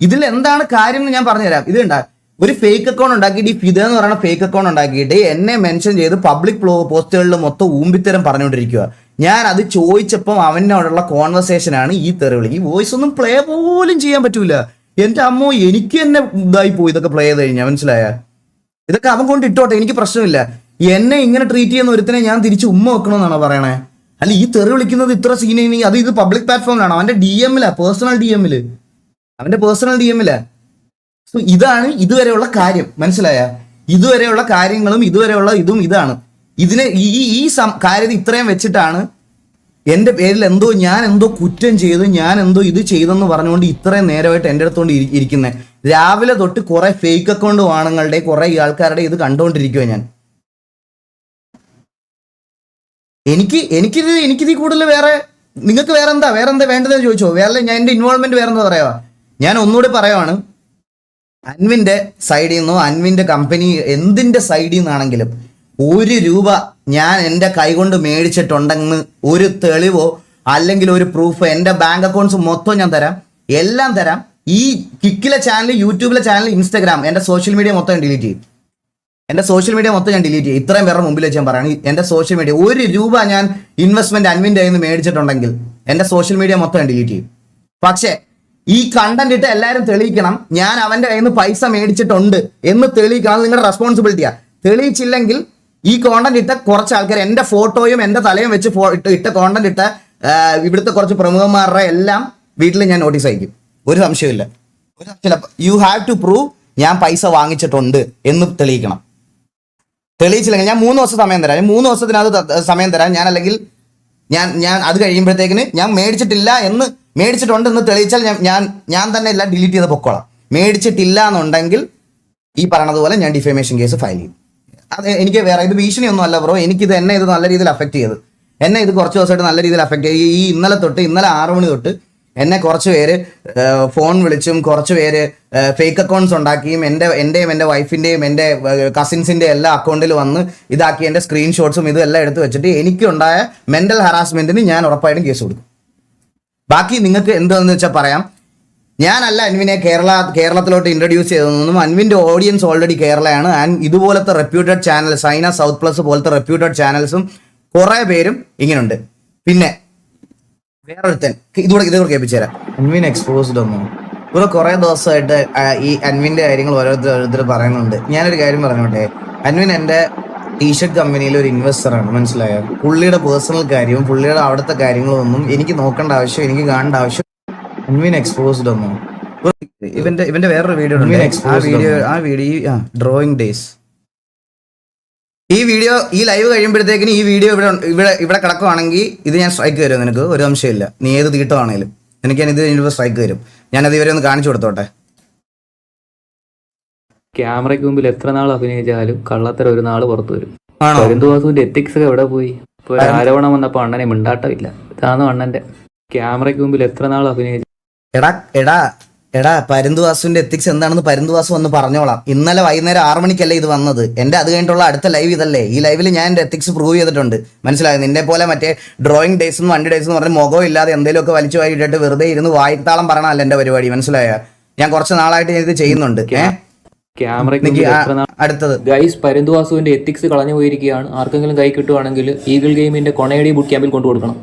ഇതിൽ എന്താണ് കാര്യം എന്ന് ഞാൻ പറഞ്ഞുതരാം. ഇത് കണ്ടാ ഒരു ഫേക്ക് അക്കൗണ്ട് ഉണ്ടാക്കിയിട്ട്, ഈ ഫിദ എന്ന് പറയുന്ന ഫേക്ക് അക്കൗണ്ട് ഉണ്ടാക്കിയിട്ട് എന്നെ മെൻഷൻ ചെയ്ത് പബ്ലിക് പോസ്റ്റുകളിൽ മൊത്തം ഊമ്പിത്തരം പറഞ്ഞുകൊണ്ടിരിക്കുക. ഞാൻ അത് ചോദിച്ചപ്പം അവനോടുള്ള കോൺവെർസേഷനാണ് ഈ തെറിവിളി. ഈ വോയിസ് ഒന്നും പ്ലേ പോലും ചെയ്യാൻ പറ്റൂല. എന്റെ അമ്മോ, എനിക്ക് തന്നെ ഇതായി പോയി ഇതൊക്കെ പ്ലേ ചെയ്ത് കഴിഞ്ഞാൽ. മനസ്സിലായ? ഇതൊക്കെ അവൻ കൊണ്ട് ഇട്ടോട്ടെ, എനിക്ക് പ്രശ്നമില്ല. എന്നെ ഇങ്ങനെ ട്രീറ്റ് ചെയ്യുന്ന ഒരുത്തിനെ ഞാൻ തിരിച്ച് ഉമ്മ വെക്കണമെന്നാണോ പറയണേ? അല്ല, ഈ തെറി വിളിക്കുന്നത് ഇത്ര സീനി അത് ഇത് പബ്ലിക് പ്ലാറ്റ്ഫോമിലാണ്, അവന്റെ DM-ലാ, പേഴ്സണൽ DM-ല്, അവന്റെ പേഴ്സണൽ DM-ലാ. സോ ഇതാണ് ഇതുവരെയുള്ള കാര്യം. മനസ്സിലായ? ഇതുവരെയുള്ള കാര്യങ്ങളും ഇതുവരെയുള്ള ഇതും ഇതാണ്. ഇതിനെ ഈ കാര്യത്തിൽ ഇത്രയും വെച്ചിട്ടാണ് എന്റെ പേരിൽ ഞാൻ എന്തോ കുറ്റം ചെയ്തു, ഞാൻ എന്തോ ഇത് ചെയ്തെന്ന് പറഞ്ഞുകൊണ്ട് ഇത്രയും നേരമായിട്ട് എൻ്റെ അടുത്തോണ്ട് ഇരിക്കുന്നത്. രാവിലെ തൊട്ട് കുറെ ഫേക്ക് അക്കൗണ്ട് ആണുങ്ങളുടെ കുറെ ആൾക്കാരുടെ ഇത് കണ്ടുകൊണ്ടിരിക്കുക ഞാൻ. എനിക്കിത് കൂടുതൽ വേറെ നിങ്ങൾക്ക് വേറെ എന്താ വേണ്ടതെന്ന് ചോദിച്ചോ. വേറെ ഞാൻ എൻ്റെ ഇൻവോൾവ്മെന്റ് വേറെ എന്താ പറയാ. ഞാൻ ഒന്നുകൂടി പറയുവാണ്, അൻവിന്റെ സൈഡിൽ നിന്നോ അൻവിന്റെ കമ്പനി എന്തിന്റെ സൈഡിൽ നിന്നാണെങ്കിലും 1 രൂപ ഞാൻ എൻ്റെ കൈകൊണ്ട് മേടിച്ചിട്ടുണ്ടെന്ന് ഒരു തെളിവോ അല്ലെങ്കിൽ ഒരു പ്രൂഫോ, എൻ്റെ ബാങ്ക് അക്കൗണ്ട്സ് മൊത്തം ഞാൻ തരാം, എല്ലാം തരാം. ഈ കിക്കിലെ ചാനൽ, യൂട്യൂബിലെ ചാനൽ, ഇൻസ്റ്റാഗ്രാം, എൻ്റെ സോഷ്യൽ മീഡിയ മൊത്തം ഞാൻ ഡിലീറ്റ് ചെയ്യും. ഇത്രയും പേരുടെ മുമ്പിൽ വെച്ച് ഞാൻ പറയണം, എൻ്റെ സോഷ്യൽ മീഡിയ 1 രൂപ ഞാൻ ഇൻവെസ്റ്റ്മെന്റ് അൻവിൻ്റെ കയ്യിൽ നിന്ന് മേടിച്ചിട്ടുണ്ടെങ്കിൽ എൻ്റെ സോഷ്യൽ മീഡിയ മൊത്തം ഞാൻ ഡിലീറ്റ് ചെയ്യും. പക്ഷേ ഈ കണ്ടന്റ് ഇട്ട് എല്ലാവരും തെളിയിക്കണം ഞാൻ അവന്റെ കയ്യിൽ നിന്ന് പൈസ മേടിച്ചിട്ടുണ്ട് എന്ന് തെളിയിക്കണം. അത് നിങ്ങളുടെ റെസ്പോൺസിബിലിറ്റിയാ. തെളിയിച്ചില്ലെങ്കിൽ ഈ കോണ്ടന്റ് ഇട്ട കുറച്ച് ആൾക്കാർ, എന്റെ ഫോട്ടോയും എന്റെ തലയും വെച്ച് ഇട്ട കോണ്ടന്റ് ഇട്ട ഇവിടുത്തെ കുറച്ച് പ്രമുഖന്മാരുടെ എല്ലാം വീട്ടിൽ ഞാൻ നോട്ടീസ് അയക്കും. ഒരു സംശയമില്ല. യു ഹാവ് ടു പ്രൂവ് ഞാൻ പൈസ വാങ്ങിച്ചിട്ടുണ്ട് എന്ന് തെളിയിക്കണം. തെളിയിച്ചില്ലെങ്കിൽ ഞാൻ 3 ദിവസം സമയം തരാം. 3 ദിവസത്തിനകത്ത് സമയം തരാം. അല്ലെങ്കിൽ ഞാൻ അത് കഴിയുമ്പോഴത്തേക്കിന് ഞാൻ മേടിച്ചിട്ടുണ്ടെന്ന് തെളിയിച്ചാൽ ഞാൻ തന്നെ എല്ലാം ഡിലീറ്റ് ചെയ്ത് പൊക്കോളാം. മേടിച്ചിട്ടില്ല എന്നുണ്ടെങ്കിൽ ഈ പറഞ്ഞതുപോലെ ഞാൻ ഡിഫേമേഷൻ കേസ് ഫയൽ ചെയ്യും. അത് എനിക്ക് വേറെ ഇത് ഭീഷണിയൊന്നും അല്ല ബ്രോ. എന്നെ ഇത് നല്ല രീതിയിൽ അഫക്ട് ചെയ്തു. ഇത് കുറച്ച് ദിവസമായിട്ട് നല്ല രീതിയിൽ അഫക്ട് ചെയ്തു. ഇന്നലെ 6 മണി തൊട്ട് എന്നെ കുറച്ച് പേര് ഫോൺ വിളിച്ചും കുറച്ച് പേര് ഫേക്ക് അക്കൗണ്ട്സ് ഉണ്ടാക്കിയും എൻ്റെയും എൻ്റെ വൈഫിൻ്റെയും എൻ്റെ കസിൻസിൻ്റെ എല്ലാ അക്കൗണ്ടിൽ വന്ന് ഇതാക്കി എൻ്റെ സ്ക്രീൻഷോട്ട്സും ഇതെല്ലാം എടുത്ത് വെച്ചിട്ട് എനിക്കുണ്ടായ മെൻ്റൽ ഹറാസ്മെൻറ്റിന് ഞാൻ ഉറപ്പായിട്ടും കേസ് കൊടുക്കും. ബാക്കി നിങ്ങൾക്ക് എന്താണെന്ന് വെച്ചാൽ പറയാം. ഞാനല്ല അൻവിനെ കേരളത്തിലോട്ട് ഇൻട്രൊഡ്യൂസ് ചെയ്തതൊന്നും. അൻവിൻ്റെ ഓഡിയൻസ് ഓൾറെഡി കേരളയാണ്. ആൻഡ് ഇതുപോലത്തെ reputed channel, Saina south plus പോലത്തെ റെപ്യൂട്ടഡ് ചാനൽസും കുറേ പേരും ഇങ്ങനെയുണ്ട്. പിന്നെ വേറൊരുത്തൻ ഇതുകൂടെ കേൾപ്പിച്ചു തരാം. അൻവിൻ എക്സ്പോസ്ഡ് ഒന്നും ഇവിടെ കുറേ ദിവസമായിട്ട് ഈ അൻവിൻ്റെ കാര്യങ്ങൾ ഓരോരുത്തർ പറയുന്നുണ്ട്. ഞാനൊരു കാര്യം പറഞ്ഞോട്ടെ, അൻവിൻ എൻ്റെ ടീഷർട്ട് കമ്പനിയിൽ ഒരു ഇൻവെസ്റ്ററാണ്. മനസ്സിലായോ? പുള്ളിയുടെ പേഴ്സണൽ കാര്യവും പുള്ളിയുടെ അവിടുത്തെ കാര്യങ്ങളും ഒന്നും എനിക്ക് നോക്കേണ്ട ആവശ്യം, എനിക്ക് കാണേണ്ട ആവശ്യം. അൻവിൻ എക്സ്പോസ്ഡ് ഒന്നും ഇവന്റെ വേറൊരു വീഡിയോ ആ വീഡിയോ ഡ്രോയിങ് ഡേയ്സ്. ഈ ലൈവ് കഴിയുമ്പോഴത്തേക്കിന് ഈ വീഡിയോ ഇവിടെ കിടക്കുവാണെങ്കിൽ ഇത് ഞാൻ സ്ട്രൈക്ക് തരും. നിനക്ക് ഒരു സംശയമില്ല. നീ ഏത് തീട്ടമാണേലും എനിക്ക് ഞാൻ ഇതിന് സ്ട്രൈക്ക് തരും. ഞാനത് ഇവരെ ഒന്ന് കാണിച്ചു കൊടുത്തോട്ടെ. ക്യാമറയ്ക്ക് മുമ്പിൽ എത്ര നാൾ അഭിനയിച്ചാലും കള്ളത്തരം ഒരു നാൾ പുറത്തു വരും. പരുന്തുവാസുവിന്റെ എത്തിക്സ് ഒക്കെ എവിടെ പോയി? ഇപ്പൊ ഒരു ആരോപണം വന്നപ്പോ അണ്ണനെ മിണ്ടാട്ടമില്ല. ഇതാണ് അണ്ണന്റെ. ക്യാമറയ്ക്ക് മുമ്പിൽ എത്ര നാൾ അഭിനയിച്ചു. എടാ പരുന്തുവാസുവിന്റെ എത്തിക്സ് എന്താണെന്ന് പരുന്തുവാസു വന്ന് പറഞ്ഞോളാം. ഇന്നലെ വൈകുന്നേരം 6 മണിക്കല്ലേ ഇത് വന്നത്. എന്റെ അത് കഴിഞ്ഞിട്ടുള്ള അടുത്ത ലൈവ് ഇതല്ലേ. ഈ ലൈവിൽ ഞാൻ എന്റെ എത്തിക്സ് പ്രൂവ് ചെയ്തിട്ടുണ്ട്. മനസ്സിലായത്? നിന്നെ പോലെ മറ്റേ ഡ്രോയിങ് ഡേയ്സ് വണ്ടി ഡേയ്സ് എന്ന് പറഞ്ഞ് മുഖം ഇല്ലാതെ എന്തെങ്കിലുമൊക്കെ വലിച്ചു വായിട്ടിട്ട് വെറുതെ ഇരുന്ന് വായ്ത്താളം പറയണമല്ല എന്റെ പരിപാടി. മനസ്സിലായ? ഞാൻ കുറച്ച് നാളായിട്ട് ഇത് ചെയ്യുന്നുണ്ട്. അടുത്തത് ഗൈസ്, പരുന്തുവാസുവിന്റെ എത്തിക്സ് കളഞ്ഞു പോയിരിക്കുകയാണ്. ആർക്കെങ്കിലും കൈ കിട്ടുവാണെങ്കിൽ ഈഗിൾ ഗെയിമിന്റെ കൊണയടി ബുട്ട് ക്യാമ്പിൽ കൊണ്ടുകൊടുക്കണം.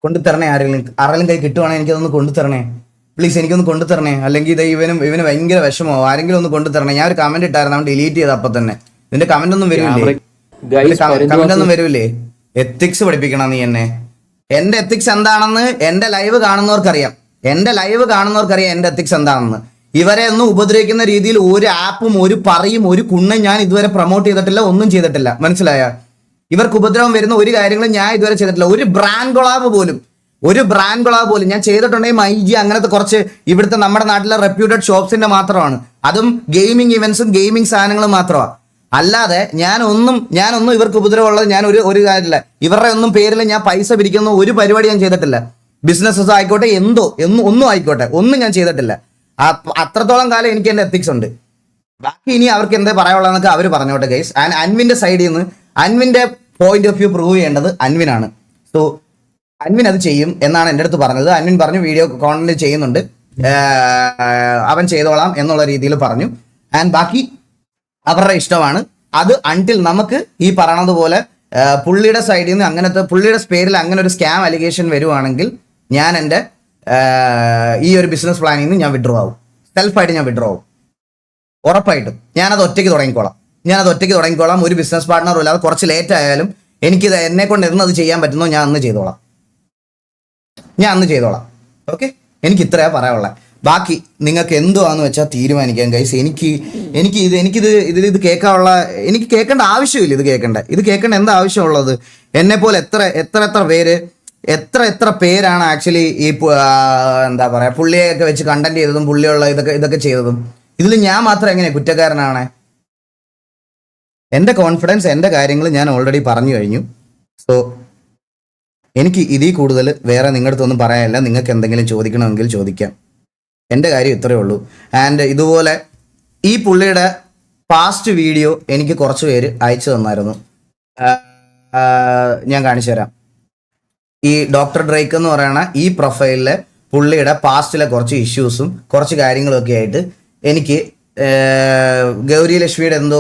കൊണ്ടുതരണേ. ആരെങ്കിലും കൈ കിട്ടുവാണെങ്കിൽ എനിക്കതൊന്ന് കൊണ്ടുതരണേ പ്ലീസ്. എനിക്കൊന്ന് കൊണ്ടുതരണേ. അല്ലെങ്കിൽ ഇവന് ഭയങ്കര വിഷമോ. ആരെങ്കിലും ഒന്ന് കൊണ്ടുതരണേ. ഞാൻ ഒരു കമന്റ് ഇട്ടായിരുന്നു, അവൻ ഡിലീറ്റ് ചെയ്ത്. അപ്പൊ തന്നെ ഇതിന്റെ കമന്റ് ഒന്നും വരില്ലേ? എത്തിക്സ് പഠിപ്പിക്കണം നീ എന്നെ. എൻ്റെ എത്തിക്സ് എന്താണെന്ന് എൻ്റെ ലൈവ് കാണുന്നവർക്കറിയാം. എൻ്റെ എത്തിക്സ് എന്താണെന്ന്. ഇവരെ ഒന്നും ഉപദ്രവിക്കുന്ന രീതിയിൽ ഒരു ആപ്പും ഒരു പറയും ഒരു കുണ്ണും ഞാൻ ഇതുവരെ പ്രൊമോട്ട് ചെയ്തിട്ടില്ല, ഒന്നും ചെയ്തിട്ടില്ല. മനസ്സിലായ? ഇവർക്ക് ഉപദ്രവം വരുന്ന ഒരു കാര്യങ്ങളും ഞാൻ ഇതുവരെ ചെയ്തിട്ടില്ല. ഒരു ബ്രാൻഡ് കൊളാബ് പോലും ഞാൻ ചെയ്തിട്ടുണ്ടെങ്കിൽ മൈജി അങ്ങനത്തെ കുറച്ച് ഇവിടുത്തെ നമ്മുടെ നാട്ടിലെ റെപ്യൂട്ടഡ് ഷോപ്സിന്റെ മാത്രമാണ്. അതും ഗെയിമിംഗ് ഇവന്റ്സും ഗെയിമിംഗ് സാധനങ്ങളും മാത്രമാണ്. അല്ലാതെ ഞാനൊന്നും ഇവർക്ക് ഉപദ്രവമുള്ളത് ഞാൻ ഒരു കാര്യമില്ല. ഇവരുടെ ഒന്നും പേരിൽ ഞാൻ പൈസ പിരിക്കുന്ന ഒരു പരിപാടി ഞാൻ ചെയ്തിട്ടില്ല. ബിസിനസ്സസ് ആയിക്കോട്ടെ, ഒന്നും ആയിക്കോട്ടെ, ഒന്നും ഞാൻ ചെയ്തിട്ടില്ല. അത്രത്തോളം കാലം എനിക്ക് എൻ്റെ എത്തിക്സ് ഉണ്ട്. ബാക്കി ഇനി അവർക്ക് എന്താ പറയാനുള്ളതെന്നൊക്കെ അവർ പറഞ്ഞോട്ടെ ഗൈസ്. ആൻഡ് അൻവിന്റെ സൈഡിൽ നിന്ന് അൻവിന്റെ പോയിന്റ് ഓഫ് വ്യൂ പ്രൂവ് ചെയ്യേണ്ടത് അൻവിനാണ്. സോ അൻവിൻ അത് ചെയ്യും എന്നാണ് എൻ്റെ അടുത്ത് പറഞ്ഞത്. അൻവിൻ പറഞ്ഞു വീഡിയോ കോണ്ടന്റ് ചെയ്യുന്നുണ്ട്, അവൻ ചെയ്തോളാം എന്നുള്ള രീതിയിൽ പറഞ്ഞു. ആൻഡ് ബാക്കി അവരുടെ ഇഷ്ടമാണ്. അത് അൺടിൽ നമുക്ക് ഈ പറയണത് പോലെ പുള്ളിയുടെ സൈഡിൽ നിന്ന് അങ്ങനത്തെ പുള്ളിയുടെ പേരിൽ അങ്ങനെ ഒരു സ്കാം അലിഗേഷൻ വരുവാണെങ്കിൽ ഞാൻ എൻ്റെ ഈ ഒരു ബിസിനസ് പ്ലാനിൽ നിന്ന് ഞാൻ വിഡ്രോ ആവും. സെൽഫായിട്ട് ഞാൻ വിഡ്രോ ആവും ഉറപ്പായിട്ടും. ഞാനത് ഒറ്റയ്ക്ക് തുടങ്ങിക്കോളാം. ഒരു ബിസിനസ് പാർട്ട്ണറും ഇല്ലാതെ കുറച്ച് ലേറ്റ് ആയാലും എനിക്കിത് എന്നെ കൊണ്ട് എന്നത് ചെയ്യാൻ പറ്റുന്നോ ഞാൻ അന്ന് ചെയ്തോളാം. ഓക്കെ, എനിക്ക് ഇത്രയാ പറയാനുള്ളത്. ബാക്കി നിങ്ങൾക്ക് എന്തുവാന്ന് വെച്ചാൽ തീരുമാനിക്കാം ഗൈസ്. ഇത് കേൾക്കേണ്ട ആവശ്യമില്ല. ഇത് കേൾക്കേണ്ട എന്താ ആവശ്യമുള്ളത്? എന്നെ പോലെ എത്ര പേരാണ് ആക്ച്വലി ഈ എന്താ പറയാ പുള്ളിയൊക്കെ വെച്ച് കണ്ടന്റ് ചെയ്തതും പുള്ളിയുള്ള ഇതൊക്കെ ചെയ്തതും. ഇതിൽ ഞാൻ മാത്രം എങ്ങനെ കുറ്റക്കാരനാണ്? എൻ്റെ കോൺഫിഡൻസ്, എൻ്റെ കാര്യങ്ങൾ ഞാൻ ഓൾറെഡി പറഞ്ഞു കഴിഞ്ഞു. സോ എനിക്ക് ഇതിൽ കൂടുതൽ വേറെ നിങ്ങളുടെ അടുത്തൊന്നും പറയാനില്ല. നിങ്ങൾക്ക് എന്തെങ്കിലും ചോദിക്കണമെങ്കിൽ ചോദിക്കാം. എൻ്റെ കാര്യം ഇത്രയേ ഉള്ളൂ. ആൻഡ് ഇതുപോലെ ഈ പുള്ളിയുടെ പാസ്റ്റ് വീഡിയോ എനിക്ക് കുറച്ച് പേര് അയച്ചു തന്നായിരുന്നു. ഞാൻ കാണിച്ചു തരാം. ഈ ഡോക്ടർ ഡ്രേക്ക് എന്ന് പറയുന്ന ഈ പ്രൊഫൈലിലെ പുള്ളിയുടെ പാസ്റ്റിലെ കുറച്ച് ഇഷ്യൂസും കുറച്ച് കാര്യങ്ങളൊക്കെ ആയിട്ട് എനിക്ക് ഗൗരി ലക്ഷ്മിയുടെ എന്തോ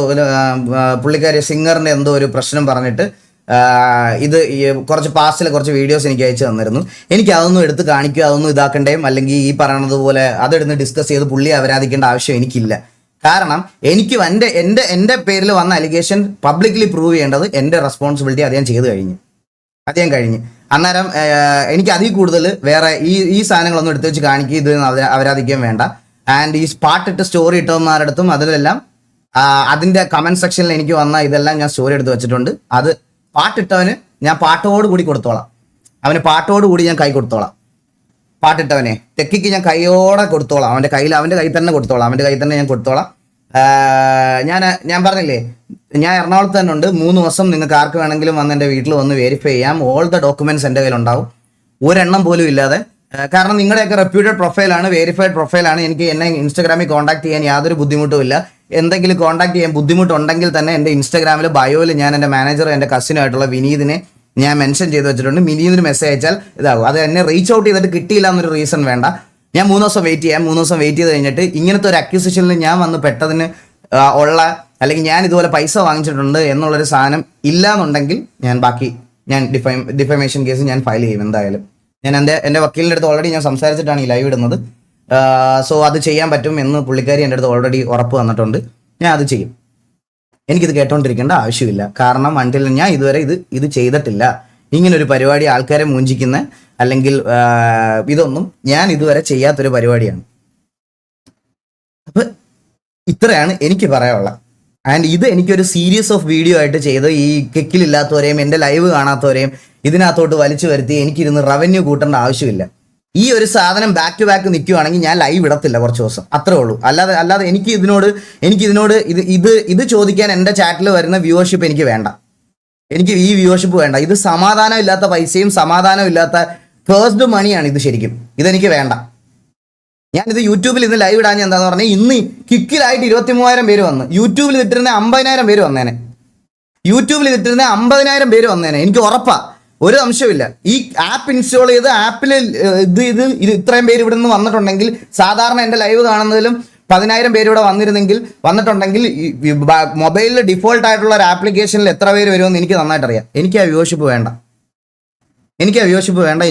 പുള്ളിക്കാരി സിംഗറിൻ്റെ എന്തോ ഒരു പ്രശ്നം പറഞ്ഞിട്ട് ഇത് കുറച്ച് പാസ്റ്റിലെ കുറച്ച് വീഡിയോസ് എനിക്ക് അയച്ചു തന്നിരുന്നു. എനിക്ക് അതൊന്നും എടുത്ത് കാണിക്കുക, അതൊന്നും ഇതാക്കണ്ടേയും അല്ലെങ്കിൽ ഈ പറയണത് പോലെ അതെടുത്ത് ഡിസ്കസ് ചെയ്ത് പുള്ളിയെ അപരാധിക്കേണ്ട ആവശ്യം എനിക്കില്ല. കാരണം എനിക്ക് എൻ്റെ പേരിൽ വന്ന അലിഗേഷൻ പബ്ലിക്കലി പ്രൂവ് ചെയ്യേണ്ടത് എൻ്റെ റെസ്പോൺസിബിലിറ്റി അത് ഞാൻ കഴിഞ്ഞ്. അന്നേരം എനിക്ക് അതിൽ കൂടുതൽ വേറെ ഈ സാധനങ്ങളൊന്നും എടുത്ത് വെച്ച് കാണിക്കുക, ഇത് അപരാധിക്കാൻ വേണ്ട. ആൻഡ് ഈ പാട്ടിട്ട് സ്റ്റോറി ഇട്ടവന്മാരുടെ അടുത്തും അതിലെല്ലാം അതിൻ്റെ കമൻറ്റ് സെക്ഷനിൽ എനിക്ക് വന്ന ഇതെല്ലാം ഞാൻ സ്റ്റോറി എടുത്ത് വെച്ചിട്ടുണ്ട്. അത് പാട്ടിട്ടവന് ഞാൻ പാട്ടോട് കൂടി കൊടുത്തോളാം. അവന് പാട്ടോട് കൂടി ഞാൻ കൈ കൊടുത്തോളാം. പാട്ടിട്ടവനെ തെക്കിക്ക് ഞാൻ കൈയോടെ കൊടുത്തോളാം. അവൻ്റെ കയ്യിൽ തന്നെ ഞാൻ കൊടുത്തോളാം. ഞാൻ പറഞ്ഞില്ലേ, ഞാൻ എറണാകുളത്ത് തന്നെ ഉണ്ട്. 3 ദിവസം നിങ്ങൾക്ക് ആർക്ക് വേണമെങ്കിലും വന്ന് എൻ്റെ വീട്ടിൽ വന്ന് വെരിഫൈ ചെയ്യാം. ഓൾ ദ ഡോക്യുമെന്റ്സ് എൻ്റെ കയ്യിലുണ്ടാവും, ഒരെണ്ണം പോലും ഇല്ലാതെ. കാരണം നിങ്ങളുടെയൊക്കെ റെപ്യൂട്ടഡ് പ്രൊഫൈലാണ്, വെരിഫൈഡ് പ്രൊഫൈലാണ്. എനിക്ക് എന്നെ ഇൻസ്റ്റാഗ്രാമിൽ കോൺടാക്ട് ചെയ്യാൻ യാതൊരു ബുദ്ധിമുട്ടും ഇല്ല. എന്തെങ്കിലും കോൺടാക്ട് ചെയ്യാൻ ബുദ്ധിമുട്ടുണ്ടെങ്കിൽ തന്നെ എൻ്റെ ഇൻസ്റ്റാഗ്രാമിൽ ബയോയിൽ ഞാൻ എൻ്റെ മാനേജർ, എൻ്റെ കസിനായിട്ടുള്ള വിനീതിനെ ഞാൻ മെൻഷൻ ചെയ്ത് വെച്ചിട്ടുണ്ട്. വിനീതിന് മെസ്സേജ് അയച്ചാൽ ഇതാകും. അത് എന്നെ റീച്ച് ഔട്ട് ചെയ്തിട്ട് കിട്ടിയില്ല എന്നൊരു റീസൺ വേണ്ട. ഞാൻ 3 ദിവസം വെയിറ്റ് ചെയ്യാം. 3 ദിവസം വെയിറ്റ് ചെയ്ത് കഴിഞ്ഞിട്ട് ഇങ്ങനത്തെ ഒരു അക്യൂസിഷനിൽ ഞാൻ വന്ന് പെട്ടതിന് അല്ലെങ്കിൽ ഞാൻ ഇതുപോലെ പൈസ വാങ്ങിച്ചിട്ടുണ്ട് എന്നുള്ളൊരു സാധനം ഇല്ല എന്നുണ്ടെങ്കിൽ ഞാൻ ഡിഫമേഷൻ കേസ് ഞാൻ ഫയൽ ചെയ്യും എന്തായാലും. ഞാൻ എൻ്റെ വക്കീലിൻ്റെ അടുത്ത് ഓൾറെഡി ഞാൻ സംസാരിച്ചിട്ടാണ് ഈ ലൈവ് ഇടുന്നത്. സോ അത് ചെയ്യാൻ പറ്റും എന്ന് പുള്ളിക്കാരി എൻ്റെ അടുത്ത് ഓൾറെഡി ഉറപ്പ് വന്നിട്ടുണ്ട്. ഞാൻ അത് ചെയ്യും. എനിക്കിത് കേട്ടോണ്ടിരിക്കേണ്ട ആവശ്യമില്ല. കാരണം അണ്ടിൽ ഞാൻ ഇതുവരെ ഇത് ചെയ്തിട്ടില്ല. ഇങ്ങനൊരു പരിപാടി ആൾക്കാരെ മൂഞ്ചിക്കുന്ന അല്ലെങ്കിൽ ഇതൊന്നും ഞാൻ ഇതുവരെ ചെയ്യാത്തൊരു പരിപാടിയാണ്. അപ്പൊ ഇത്രയാണ് എനിക്ക് പറയാനുള്ളത്. ആൻഡ് ഇത് എനിക്കൊരു സീരീസ് ഓഫ് വീഡിയോ ആയിട്ട് ചെയ്ത് ഈ കിക്കിലില്ലാത്തവരെയും എൻ്റെ ലൈവ് കാണാത്തവരെയും ഇതിനകത്തോട്ട് വലിച്ചു വരുത്തി എനിക്കിരുന്ന് റവന്യൂ കൂട്ടേണ്ട ആവശ്യമില്ല. ഈ ഒരു സാധനം ബാക്ക് ടു ബാക്ക് നിൽക്കുവാണെങ്കിൽ ഞാൻ ലൈവ് ഇടത്തില്ല കുറച്ച് ദിവസം, അത്രേ ഉള്ളൂ. അല്ലാതെ എനിക്ക് ഇതിനോട് ഇത് ചോദിക്കാൻ എൻ്റെ ചാറ്റിൽ വരുന്ന വ്യൂവർഷിപ്പ് എനിക്ക് വേണ്ട. എനിക്ക് ഈ വ്യൂവർഷിപ്പ് വേണ്ട. ഇത് സമാധാനം ഇല്ലാത്ത പൈസയും സമാധാനം ഇല്ലാത്ത ഫേഴ്സ്ഡ് മണിയാണ് ഇത്. ശരിക്കും ഇതെനിക്ക് വേണ്ട. ഞാനിത് യൂട്യൂബിൽ ഇന്ന് ലൈവ് ഇടാൻ എന്താന്ന് പറഞ്ഞാൽ ഇന്ന് കിക്കിലായിട്ട് 23,000 പേര് വന്ന്, യൂട്യൂബിൽ ഇട്ടിരുന്ന 50,000 പേര് വന്നേനെ. 50,000 പേര് വന്നേനെ. എനിക്ക് ഉറപ്പാ, ഒരു സംശയമില്ല. ഈ ആപ്പ് ഇൻസ്റ്റാൾ ചെയ്ത് ആപ്പിൽ ഇത് ഇത്രയും പേര് ഇവിടെ നിന്ന് വന്നിട്ടുണ്ടെങ്കിൽ, സാധാരണ എൻ്റെ ലൈവ് കാണുന്നതിലും 10,000 പേര് ഇവിടെ വന്നിട്ടുണ്ടെങ്കിൽ മൊബൈലിൽ ഡിഫോൾട്ട് ആയിട്ടുള്ള ഒരു ആപ്ലിക്കേഷനിൽ എത്ര പേര് വരുമെന്ന് എനിക്ക് നന്നായിട്ട് അറിയാം. എനിക്ക് ആ വ്യൂവർഷിപ്പ് വേണ്ട.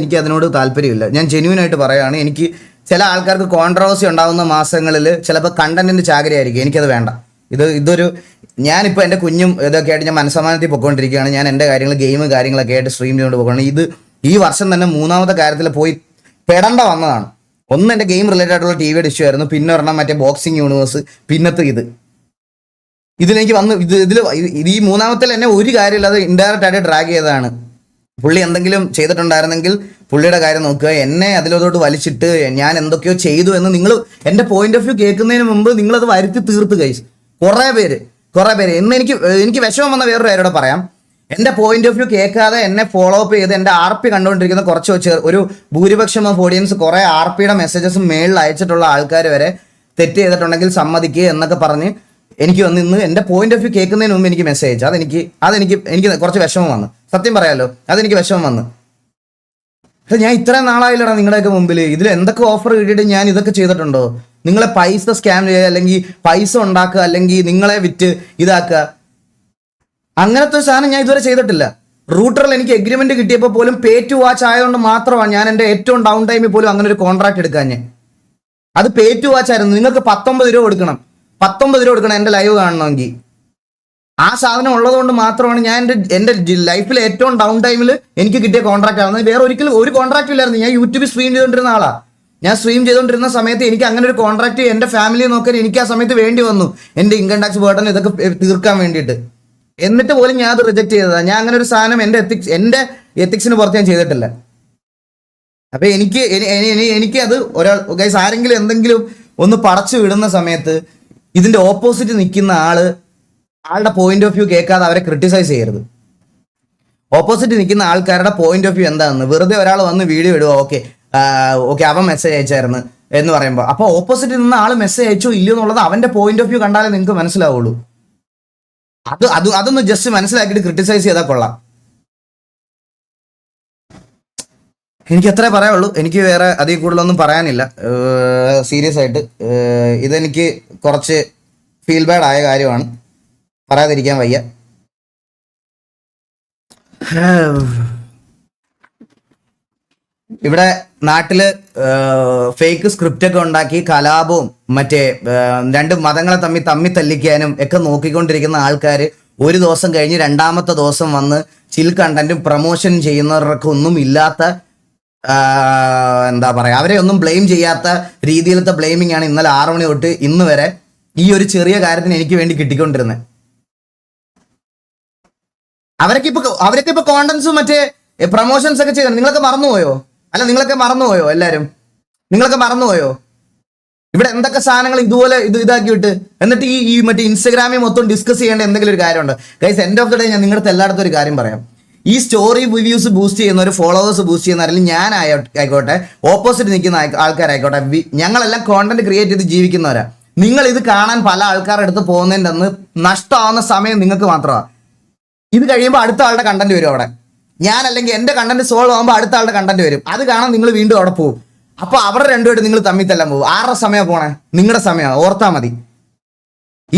എനിക്ക് അതിനോട് താല്പര്യമില്ല. ഞാൻ ജെന്യൂനായിട്ട് പറയുകയാണ്. എനിക്ക് ചില ആൾക്കാർക്ക് കോൺട്രവേഴ്സി ഉണ്ടാകുന്ന മാസങ്ങളിൽ ചിലപ്പോൾ കണ്ടന്റിന്റെ ചാകരയായിരിക്കും. എനിക്കത് വേണ്ട. ഞാനിപ്പോൾ എൻ്റെ കുഞ്ഞും ഇതൊക്കെ ആയിട്ട് ഞാൻ മനസ്സമാനത്തിൽ പൊയ്ക്കൊണ്ടിരിക്കുകയാണ്. ഞാൻ എൻ്റെ കാര്യങ്ങളൊക്കെ ആയിട്ട് സ്ട്രീം ചെയ്തുകൊണ്ട് പോകണം. ഇത് ഈ വർഷം തന്നെ 3ാമത്തെ കാര്യത്തിൽ പോയി പെടേണ്ട വന്നതാണ്. ഒന്ന് എൻ്റെ ഗെയിം റിലേറ്റഡ് ആയിട്ടുള്ള ടിവിയുടെ ഇഷ്യൂ ആയിരുന്നു, പിന്നെ ഒരെണ്ണം മറ്റേ ബോക്സിംഗ് യൂണിവേഴ്സ്, പിന്നത്തെ ഇതിലേക്ക് വന്ന് ഈ 3ാമത്തിൽ എന്നെ ഒരു കാര്യമില്ലാതെ ഇൻഡയറക്റ്റ് ആയിട്ട് ഡ്രാഗ് ചെയ്തതാണ്. പുള്ളി എന്തെങ്കിലും ചെയ്തിട്ടുണ്ടായിരുന്നെങ്കിൽ പുള്ളിയുടെ കാര്യം നോക്കുക. എന്നെ അതിലോട്ട് വലിച്ചിട്ട് ഞാൻ എന്തൊക്കെയോ ചെയ്തു എന്ന് നിങ്ങൾ എൻ്റെ പോയിന്റ് ഓഫ് വ്യൂ കേൾക്കുന്നതിന് മുമ്പ് നിങ്ങളത് വരുത്തി തീർത്ത് കഴിച്ചു. കുറേ പേര് എന്ന് എനിക്ക് വിഷമം വന്ന വേറൊരു കാര്യോടെ പറയാം. എൻ്റെ പോയിന്റ് ഓഫ് വ്യൂ കേൾക്കാതെ എന്നെ ഫോളോ അപ്പ് ചെയ്ത് എൻ്റെ RP കണ്ടുകൊണ്ടിരിക്കുന്ന ഒരു ഭൂരിപക്ഷം ഓഫ് ഓഡിയൻസ് കുറേ RPയുടെ മെസ്സേജസും മേളിൽ അയച്ചിട്ടുള്ള ആൾക്കാർ വരെ തെറ്റ് ചെയ്തിട്ടുണ്ടെങ്കിൽ സമ്മതിക്കുക എന്നൊക്കെ പറഞ്ഞ് എനിക്ക് വന്ന് ഇന്ന് എൻ്റെ പോയിന്റ് ഓഫ് വ്യൂ കേൾക്കുന്നതിന് മുമ്പ് എനിക്ക് മെസ്സേജ് അയച്ചു. എനിക്ക് കുറച്ച് വിഷമം വന്നു, സത്യം പറയാമല്ലോ. അതെനിക്ക് വിഷമം വന്നു. പക്ഷെ ഞാൻ ഇത്രയും നാളായില്ലടാ നിങ്ങളുടെയൊക്കെ മുമ്പിൽ ഇതിൽ എന്തൊക്കെ ഓഫർ കിട്ടിയിട്ട് ഞാൻ ഇതൊക്കെ ചെയ്തിട്ടുണ്ടോ? നിങ്ങളെ പൈസ സ്കാം ചെയ്യുക, അല്ലെങ്കിൽ പൈസ ഉണ്ടാക്കുക, അല്ലെങ്കിൽ നിങ്ങളെ വിറ്റ് ഇതാക്കുക, അങ്ങനത്തെ ഒരു സാധനം ഞാൻ ഇതുവരെ ചെയ്തിട്ടില്ല. റൂട്ടറിൽ എനിക്ക് എഗ്രിമെന്റ് കിട്ടിയപ്പോൾ പോലും പേ ടു വാച്ച് ആയതുകൊണ്ട് മാത്രമാണ് ഞാൻ എൻ്റെ ഏറ്റവും ഡൗൺ ടൈമിൽ പോലും അങ്ങനെ ഒരു കോൺട്രാക്ട് എടുക്കാൻ. അത് പേ ടു വാച്ച് ആയിരുന്നു. നിങ്ങൾക്ക് 19 രൂപ കൊടുക്കണം, 19 രൂപ കൊടുക്കണം എൻ്റെ ലൈവ് കാണണമെങ്കിൽ. ആ സാധനം ഉള്ളതുകൊണ്ട് മാത്രമാണ് ഞാൻ എൻ്റെ ലൈഫിൽ ഏറ്റവും ഡൗൺ ടൈമിൽ എനിക്ക് കിട്ടിയ കോൺട്രാക്ട് ആവുന്നത്. വേറെ ഒരിക്കലും ഒരു കോൺട്രാക്ട് ഇല്ലായിരുന്നു. ഞാൻ യൂട്യൂബിൽ സ്ട്രീം ചെയ്തുകൊണ്ടിരുന്ന ആളാണ്. ഞാൻ സ്ട്രീം ചെയ്തുകൊണ്ടിരുന്ന സമയത്ത് എനിക്ക് അങ്ങനെ ഒരു കോൺട്രാക്ട് എൻ്റെ ഫാമിലിയെ നോക്കാൻ എനിക്ക് ആ സമയത്ത് വേണ്ടി വന്നു, എൻ്റെ ഇൻകം ടാക്സ് ബർഡൻ ഇതൊക്കെ തീർക്കാൻ വേണ്ടിയിട്ട്. എന്നിട്ട് പോലും ഞാൻ അത് റിജക്ട് ചെയ്തതാണ്. ഞാൻ അങ്ങനെ ഒരു സാധനം എൻ്റെ എത്തിക്സിന് പുറത്ത് ഞാൻ ചെയ്തിട്ടില്ല. അപ്പൊ എനിക്ക് അത് ഗൈസ് ആരെങ്കിലും എന്തെങ്കിലും ഒന്ന് പടച്ചു വിടുന്ന സമയത്ത് ഇതിന്റെ ഓപ്പോസിറ്റ് നിൽക്കുന്ന ആളുടെ പോയിന്റ് ഓഫ് വ്യൂ കേൾക്കാതെ അവരെ ക്രിട്ടിസൈസ് ചെയ്യരുത്. ഓപ്പോസിറ്റ് നിൽക്കുന്ന ആൾക്കാരുടെ പോയിന്റ് ഓഫ് വ്യൂ എന്താണെന്ന് വെറുതെ ഒരാൾ വന്ന് വീഡിയോ ഇടുക, ഓക്കെ അവൻ മെസ്സേജ് അയച്ചായിരുന്നു എന്ന് പറയുമ്പോൾ, അപ്പോൾ ഓപ്പോസിറ്റ് നിന്ന ആൾ മെസ്സേജ് അയച്ചോ ഇല്ലയോ എന്നുള്ളത് അവന്റെ പോയിന്റ് ഓഫ് വ്യൂ കണ്ടാലേ നിങ്ങൾക്ക് മനസ്സിലാവുള്ളൂ. അതൊന്ന് ജസ്റ്റ് മനസ്സിലാക്കിയിട്ട് ക്രിട്ടിസൈസ് ചെയ്താൽ കൊള്ളാം. എനിക്ക് അത്രേ പറയാനുള്ളൂ. എനിക്ക് വേറെ അതിൽ കൂടുതലൊന്നും പറയാനില്ല. സീരിയസ് ആയിട്ട് ഇതെനിക്ക് കുറച്ച് ഫീൽ ബാഡ് ആയ കാര്യമാണ്, പറയാതിരിക്കാൻ വയ്യ. ഇവിടെ നാട്ടില് ഫേക്ക് സ്ക്രിപ്റ്റ് ഒക്കെ ഉണ്ടാക്കി കലാപവും മറ്റേ രണ്ട് മതങ്ങളെ തമ്മിൽ തല്ലിക്കാനും ഒക്കെ നോക്കിക്കൊണ്ടിരിക്കുന്ന ആൾക്കാർ ഒരു ദിവസം കഴിഞ്ഞ് 2ാമത്തെ ദിവസം വന്ന് ചിൽ കണ്ടന്റും പ്രൊമോഷൻ ചെയ്യുന്നവർക്ക് ഒന്നും ഇല്ലാത്ത എന്താ പറയാ, അവരെ ഒന്നും ബ്ലെയിം ചെയ്യാത്ത രീതിയിലത്തെ ബ്ലെയിമിംഗ് ആണ് ഇന്നലെ 6 മണി തൊട്ട് ഇന്ന് വരെ ഈ ഒരു ചെറിയ കാര്യത്തിന് എനിക്ക് വേണ്ടി കിട്ടിക്കൊണ്ടിരുന്നത്. അവരൊക്കെ ഇപ്പൊ കോണ്ടന്റ്സും മറ്റേ പ്രൊമോഷൻസ് ഒക്കെ ചെയ്തു. നിങ്ങളൊക്കെ മറന്നുപോയോ? എല്ലാരും നിങ്ങളൊക്കെ മറന്നുപോയോ? ഇവിടെ എന്തൊക്കെ സാധനങ്ങൾ ഇതുപോലെ ഇതാക്കി വിട്ട് എന്നിട്ട് ഈ മറ്റേ ഇൻസ്റ്റാഗ്രാമിൽ മൊത്തം ഡിസ്കസ് ചെയ്യേണ്ട എന്തെങ്കിലും ഒരു കാര്യമുണ്ട്. Guys, end of the day ഞാൻ നിങ്ങളുടെ എല്ലായിടത്തും ഒരു കാര്യം പറയാം. ഈ സ്റ്റോറി റിവ്യൂസ് ബൂസ്റ്റ് ചെയ്യുന്നവർ, ഫോളോവേഴ്സ് ബൂസ്റ്റ് ചെയ്യുന്ന അല്ലെങ്കിൽ ഞാൻ ആയിക്കോട്ടെ, ഓപ്പോസിറ്റ് നിൽക്കുന്ന ആൾക്കാരായിക്കോട്ടെ, ഞങ്ങളെല്ലാം കോണ്ടന്റ് ക്രിയേറ്റ് ചെയ്ത് ജീവിക്കുന്നവരാ. നിങ്ങൾ ഇത് കാണാൻ പല ആൾക്കാരുടെ അടുത്ത് പോകുന്നതിൻ്റെ അന്ന് നഷ്ടമാവുന്ന സമയം നിങ്ങൾക്ക് മാത്രമാണ്. ഇത് കഴിയുമ്പോൾ അടുത്ത ആളുടെ കണ്ടന്റ് വരും അവിടെ. ഞാൻ അല്ലെങ്കിൽ എൻ്റെ കണ്ടന്റ് സോൾവ് ആകുമ്പോൾ അടുത്ത ആളുടെ കണ്ടന്റ് വരും. അത് കാണാൻ നിങ്ങൾ വീണ്ടും അവിടെ പോകും. അപ്പൊ അവരുടെ രണ്ടുപേരും നിങ്ങൾ തമ്മിൽ തല്ലാൻ പോകും. ആരുടെ സമയം പോണേ? നിങ്ങളുടെ സമയമാണ്. ഓർത്താൽ മതി.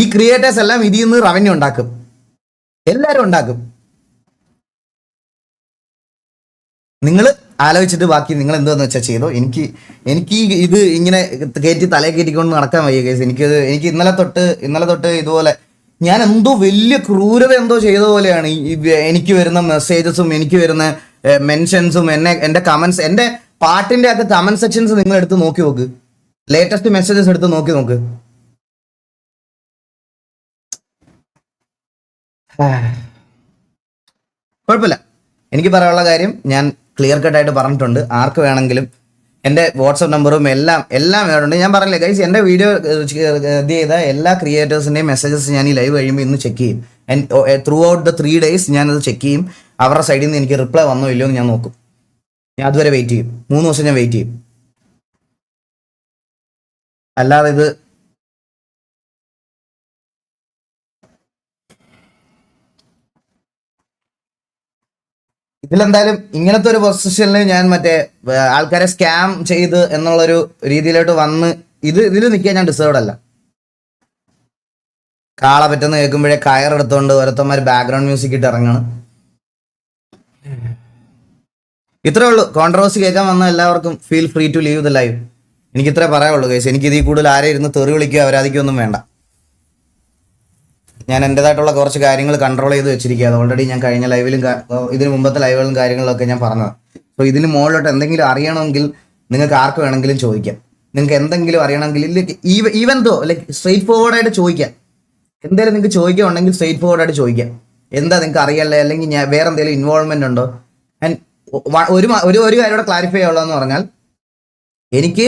ഈ ക്രിയേറ്റേഴ്സ് എല്ലാം ഇതിൽ നിന്ന് റവന്യൂ ഉണ്ടാക്കും, എല്ലാവരും ഉണ്ടാക്കും. നിങ്ങൾ ആലോചിച്ചിട്ട് ബാക്കി നിങ്ങൾ എന്താന്ന് വെച്ചാൽ ചെയ്തോ. എനിക്ക് ഇത് ഇങ്ങനെ തലയെ കയറ്റിക്കൊണ്ട് നടക്കാൻ വയ്യ കേസ്. എനിക്ക് ഇന്നലെ തൊട്ട് ഇതുപോലെ ഞാൻ എന്തോ വലിയ ക്രൂരത എന്തോ ചെയ്ത പോലെയാണ് എനിക്ക് വരുന്ന മെസ്സേജസും എനിക്ക് വരുന്ന മെൻഷൻസും എൻ്റെ കമന്റ്സ്, എൻ്റെ പാട്ടിന്റെ ഒക്കെ കമന്റ് സെക്ഷൻസ് നിങ്ങൾ എടുത്ത് നോക്കി നോക്ക്. ലേറ്റസ്റ്റ് മെസ്സേജസ് എടുത്ത് നോക്കി നോക്ക്. കുഴപ്പമില്ല. എനിക്ക് പറയാനുള്ള കാര്യം ഞാൻ ക്ലിയർ കട്ടായിട്ട് പറഞ്ഞിട്ടുണ്ട്. ആർക്ക് വേണമെങ്കിലും എൻ്റെ വാട്സപ്പ് നമ്പറും എല്ലാം വേറുണ്ട്. ഞാൻ പറഞ്ഞില്ലേ ഗൈസ്, എൻ്റെ വീഡിയോ ഇത് ചെയ്ത എല്ലാ ക്രിയേറ്റേഴ്സിൻ്റെയും മെസ്സേജസ് ഞാൻ ഈ ലൈവ് കഴിയുമ്പോൾ ഇന്ന് ചെക്ക് ചെയ്യും. ത്രൂ ഔട്ട് ദ 3 days ഞാനത് ചെക്ക് ചെയ്യും. അവരുടെ സൈഡിൽ നിന്ന് എനിക്ക് റിപ്ലൈ വന്നോ ഇല്ലയോ എന്ന് ഞാൻ നോക്കും. ഞാൻ അതുവരെ വെയിറ്റ് ചെയ്യും. 3 ദിവസം ഞാൻ വെയിറ്റ് ചെയ്യും. അല്ലാതെ ഇതിലെന്തായാലും ഇങ്ങനത്തെ ഒരു പൊസിഷനിൽ ഞാൻ മറ്റേ ആൾക്കാരെ സ്കാം ചെയ്ത് എന്നുള്ളൊരു രീതിയിലോട്ട് വന്ന് ഇതിൽ നിൽക്കാൻ ഞാൻ ഡിസേർവ്ഡ് അല്ല. കാള പറ്റുന്ന കേൾക്കുമ്പോഴേ കയറെടുത്തോണ്ട് ഓരോരുത്തന്മാർ ബാക്ക്ഗ്രൗണ്ട് മ്യൂസിക് ഇട്ട് ഇറങ്ങണം. ഇത്രേ ഉള്ളൂ. കോൺട്രവേഴ്സി കേൾക്കാൻ വന്ന എല്ലാവർക്കും feel free to leave the live. എനിക്ക് ഇത്രേ പറയാനുള്ളൂ ഗൈസ്. എനിക്ക് ഇതിൽ കൂടുതൽ ആരെ ഇരുന്ന് തെറി വിളിക്കുക അവരാധിക്കൊന്നും വേണ്ട. ഞാൻ എൻ്റെതായിട്ടുള്ള കുറച്ച് കാര്യങ്ങൾ കൺട്രോൾ ചെയ്ത് വെച്ചിരിക്കുക. അത് ഓൾറെഡി ഞാൻ കഴിഞ്ഞ ലൈവിലും ഇതിന് മുമ്പത്തെ ലൈവുകളും കാര്യങ്ങളിലൊക്കെ ഞാൻ പറഞ്ഞത്. സോ ഇതിന് മുകളിലോട്ട് എന്തെങ്കിലും അറിയണമെങ്കിൽ നിങ്ങൾക്ക് ആർക്ക് വേണമെങ്കിലും ചോദിക്കാം. നിങ്ങൾക്ക് എന്തെങ്കിലും അറിയണമെങ്കിൽ ഈവൻ ദോ ലൈക്ക് സ്ട്രെയിറ്റ് ഫോർവേഡായിട്ട് ചോദിക്കാം. എന്തെങ്കിലും നിങ്ങൾക്ക് ചോദിക്കുകയുണ്ടെങ്കിൽ സ്ട്രെയിറ്റ് ഫോർവേഡായിട്ട് ചോദിക്കാം. എന്താ നിങ്ങൾക്ക് അറിയല്ലേ, അല്ലെങ്കിൽ ഞാൻ വേറെ എന്തെങ്കിലും ഇൻവോൾവ്മെന്റ് ഉണ്ടോ? ആൻഡ് ഒരു കാര്യം കൂടെ ക്ലാരിഫൈ ചെയ്യാനുള്ളതെന്ന് പറഞ്ഞാൽ, എനിക്ക്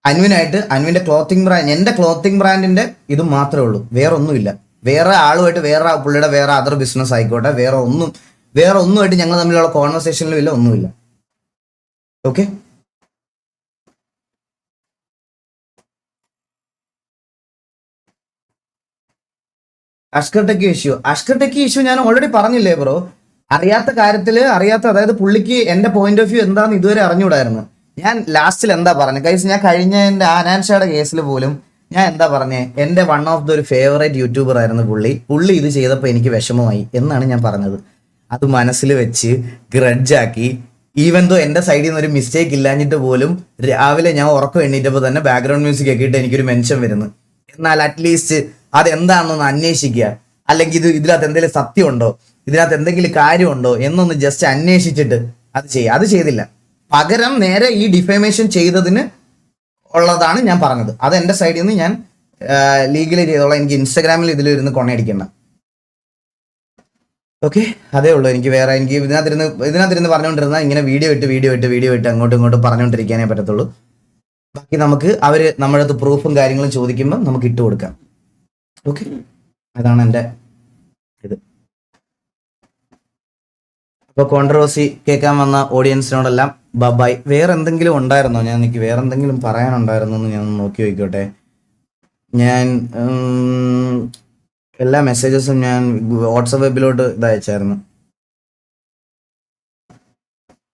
അൻവിൻ്റെ ക്ലോത്തിങ് ബ്രാൻഡ്, എൻ്റെ ക്ലോത്തിങ് ബ്രാൻഡിന്റെ ഇത് മാത്രമേ ഉള്ളൂ, വേറെ ഒന്നുമില്ല. വേറെ ആളുമായിട്ട് പുള്ളിയുടെ വേറെ അതർ ബിസിനസ് ആയിക്കോട്ടെ, വേറെ ഒന്നുമായിട്ട് ഞങ്ങൾ തമ്മിലുള്ള കോൺവെർസേഷനിലും ഇല്ല, ഒന്നുമില്ല. ഓക്കെ, അഷ്കർ ടെക്കി ഇഷ്യൂ ഞാൻ ഓൾറെഡി പറഞ്ഞില്ലേ ബ്രോ. അതായത് പുള്ളിക്ക് എന്റെ പോയിന്റ് ഓഫ് വ്യൂ എന്താന്ന് ഇതുവരെ അറിഞ്ഞുകൂടായിരുന്നു. ഞാൻ ലാസ്റ്റിൽ എന്താ പറഞ്ഞത് ഗൈസ്, ഞാൻ കഴിഞ്ഞ എൻ്റെ ആനാൻഷയുടെ കേസിൽ പോലും ഞാൻ എന്താ പറഞ്ഞേ, എൻ്റെ വൺ ഓഫ് ദ ഒരു ഫേവറേറ്റ് യൂട്യൂബർ ആയിരുന്നു പുള്ളി ഇത് ചെയ്തപ്പോൾ എനിക്ക് വിഷമമായി എന്നാണ് ഞാൻ പറഞ്ഞത്. അത് മനസ്സിൽ വെച്ച് ഗ്രഡ്ജാക്കി, ഈവൻ ദോ എൻ്റെ സൈഡിൽ നിന്ന് ഒരു മിസ്റ്റേക്ക് ഇല്ലാഞ്ഞിട്ട് പോലും രാവിലെ ഞാൻ ഉറക്കം എണ്ണീറ്റപ്പോൾ തന്നെ ബാക്ക്ഗ്രൗണ്ട് മ്യൂസിക് ഒക്കെ ഇട്ട് എനിക്കൊരു മെൻഷൻ വരുന്നു. എന്നാൽ അറ്റ്ലീസ്റ്റ് അതെന്താണെന്നൊന്ന് അന്വേഷിക്കുക, അല്ലെങ്കിൽ ഇതിനകത്ത് എന്തെങ്കിലും സത്യമുണ്ടോ, ഇതിനകത്ത് എന്തെങ്കിലും കാര്യമുണ്ടോ എന്നൊന്ന് ജസ്റ്റ് അന്വേഷിച്ചിട്ട് അത് ചെയ്തില്ല. പകരം നേരെ ഈ ഡിഫേമേഷൻ ചെയ്തതിന് ഉള്ളതാണ് ഞാൻ പറഞ്ഞത്. അത് എൻ്റെ സൈഡിൽ നിന്ന് ഞാൻ ലീഗലി ചെയ്തോളാം. എനിക്ക് ഇൻസ്റ്റാഗ്രാമിൽ ഇതിലിരുന്ന് കൊണയടിക്കണ്ട. ഓക്കെ, അതേ ഉള്ളൂ. എനിക്ക് ഇതിനകത്തിരുന്ന് പറഞ്ഞുകൊണ്ടിരുന്ന ഇങ്ങനെ വീഡിയോ ഇട്ട് അങ്ങോട്ടും ഇങ്ങോട്ടും പറഞ്ഞുകൊണ്ടിരിക്കാനേ പറ്റത്തുള്ളൂ. ബാക്കി നമുക്ക് നമ്മുടെ അടുത്ത് പ്രൂഫും കാര്യങ്ങളും ചോദിക്കുമ്പോൾ നമുക്ക് ഇട്ട് കൊടുക്കാം. ഓക്കെ, അതാണ് എൻ്റെ ഇത്. അപ്പോൾ കോൺട്രവേഴ്സി കേൾക്കാൻ വന്ന ഓഡിയൻസിനോടെല്ലാം ബൈ. വേറെ എന്തെങ്കിലും ഉണ്ടായിരുന്നോ? എനിക്ക് വേറെ എന്തെങ്കിലും പറയാനുണ്ടായിരുന്നോ എന്ന് ഞാൻ നോക്കി നോക്കിക്കോട്ടെ. ഞാൻ എല്ലാ മെസ്സേജസും ഞാൻ വാട്സപ്പ് വെബിലോട്ട് അയച്ചായിരുന്നു.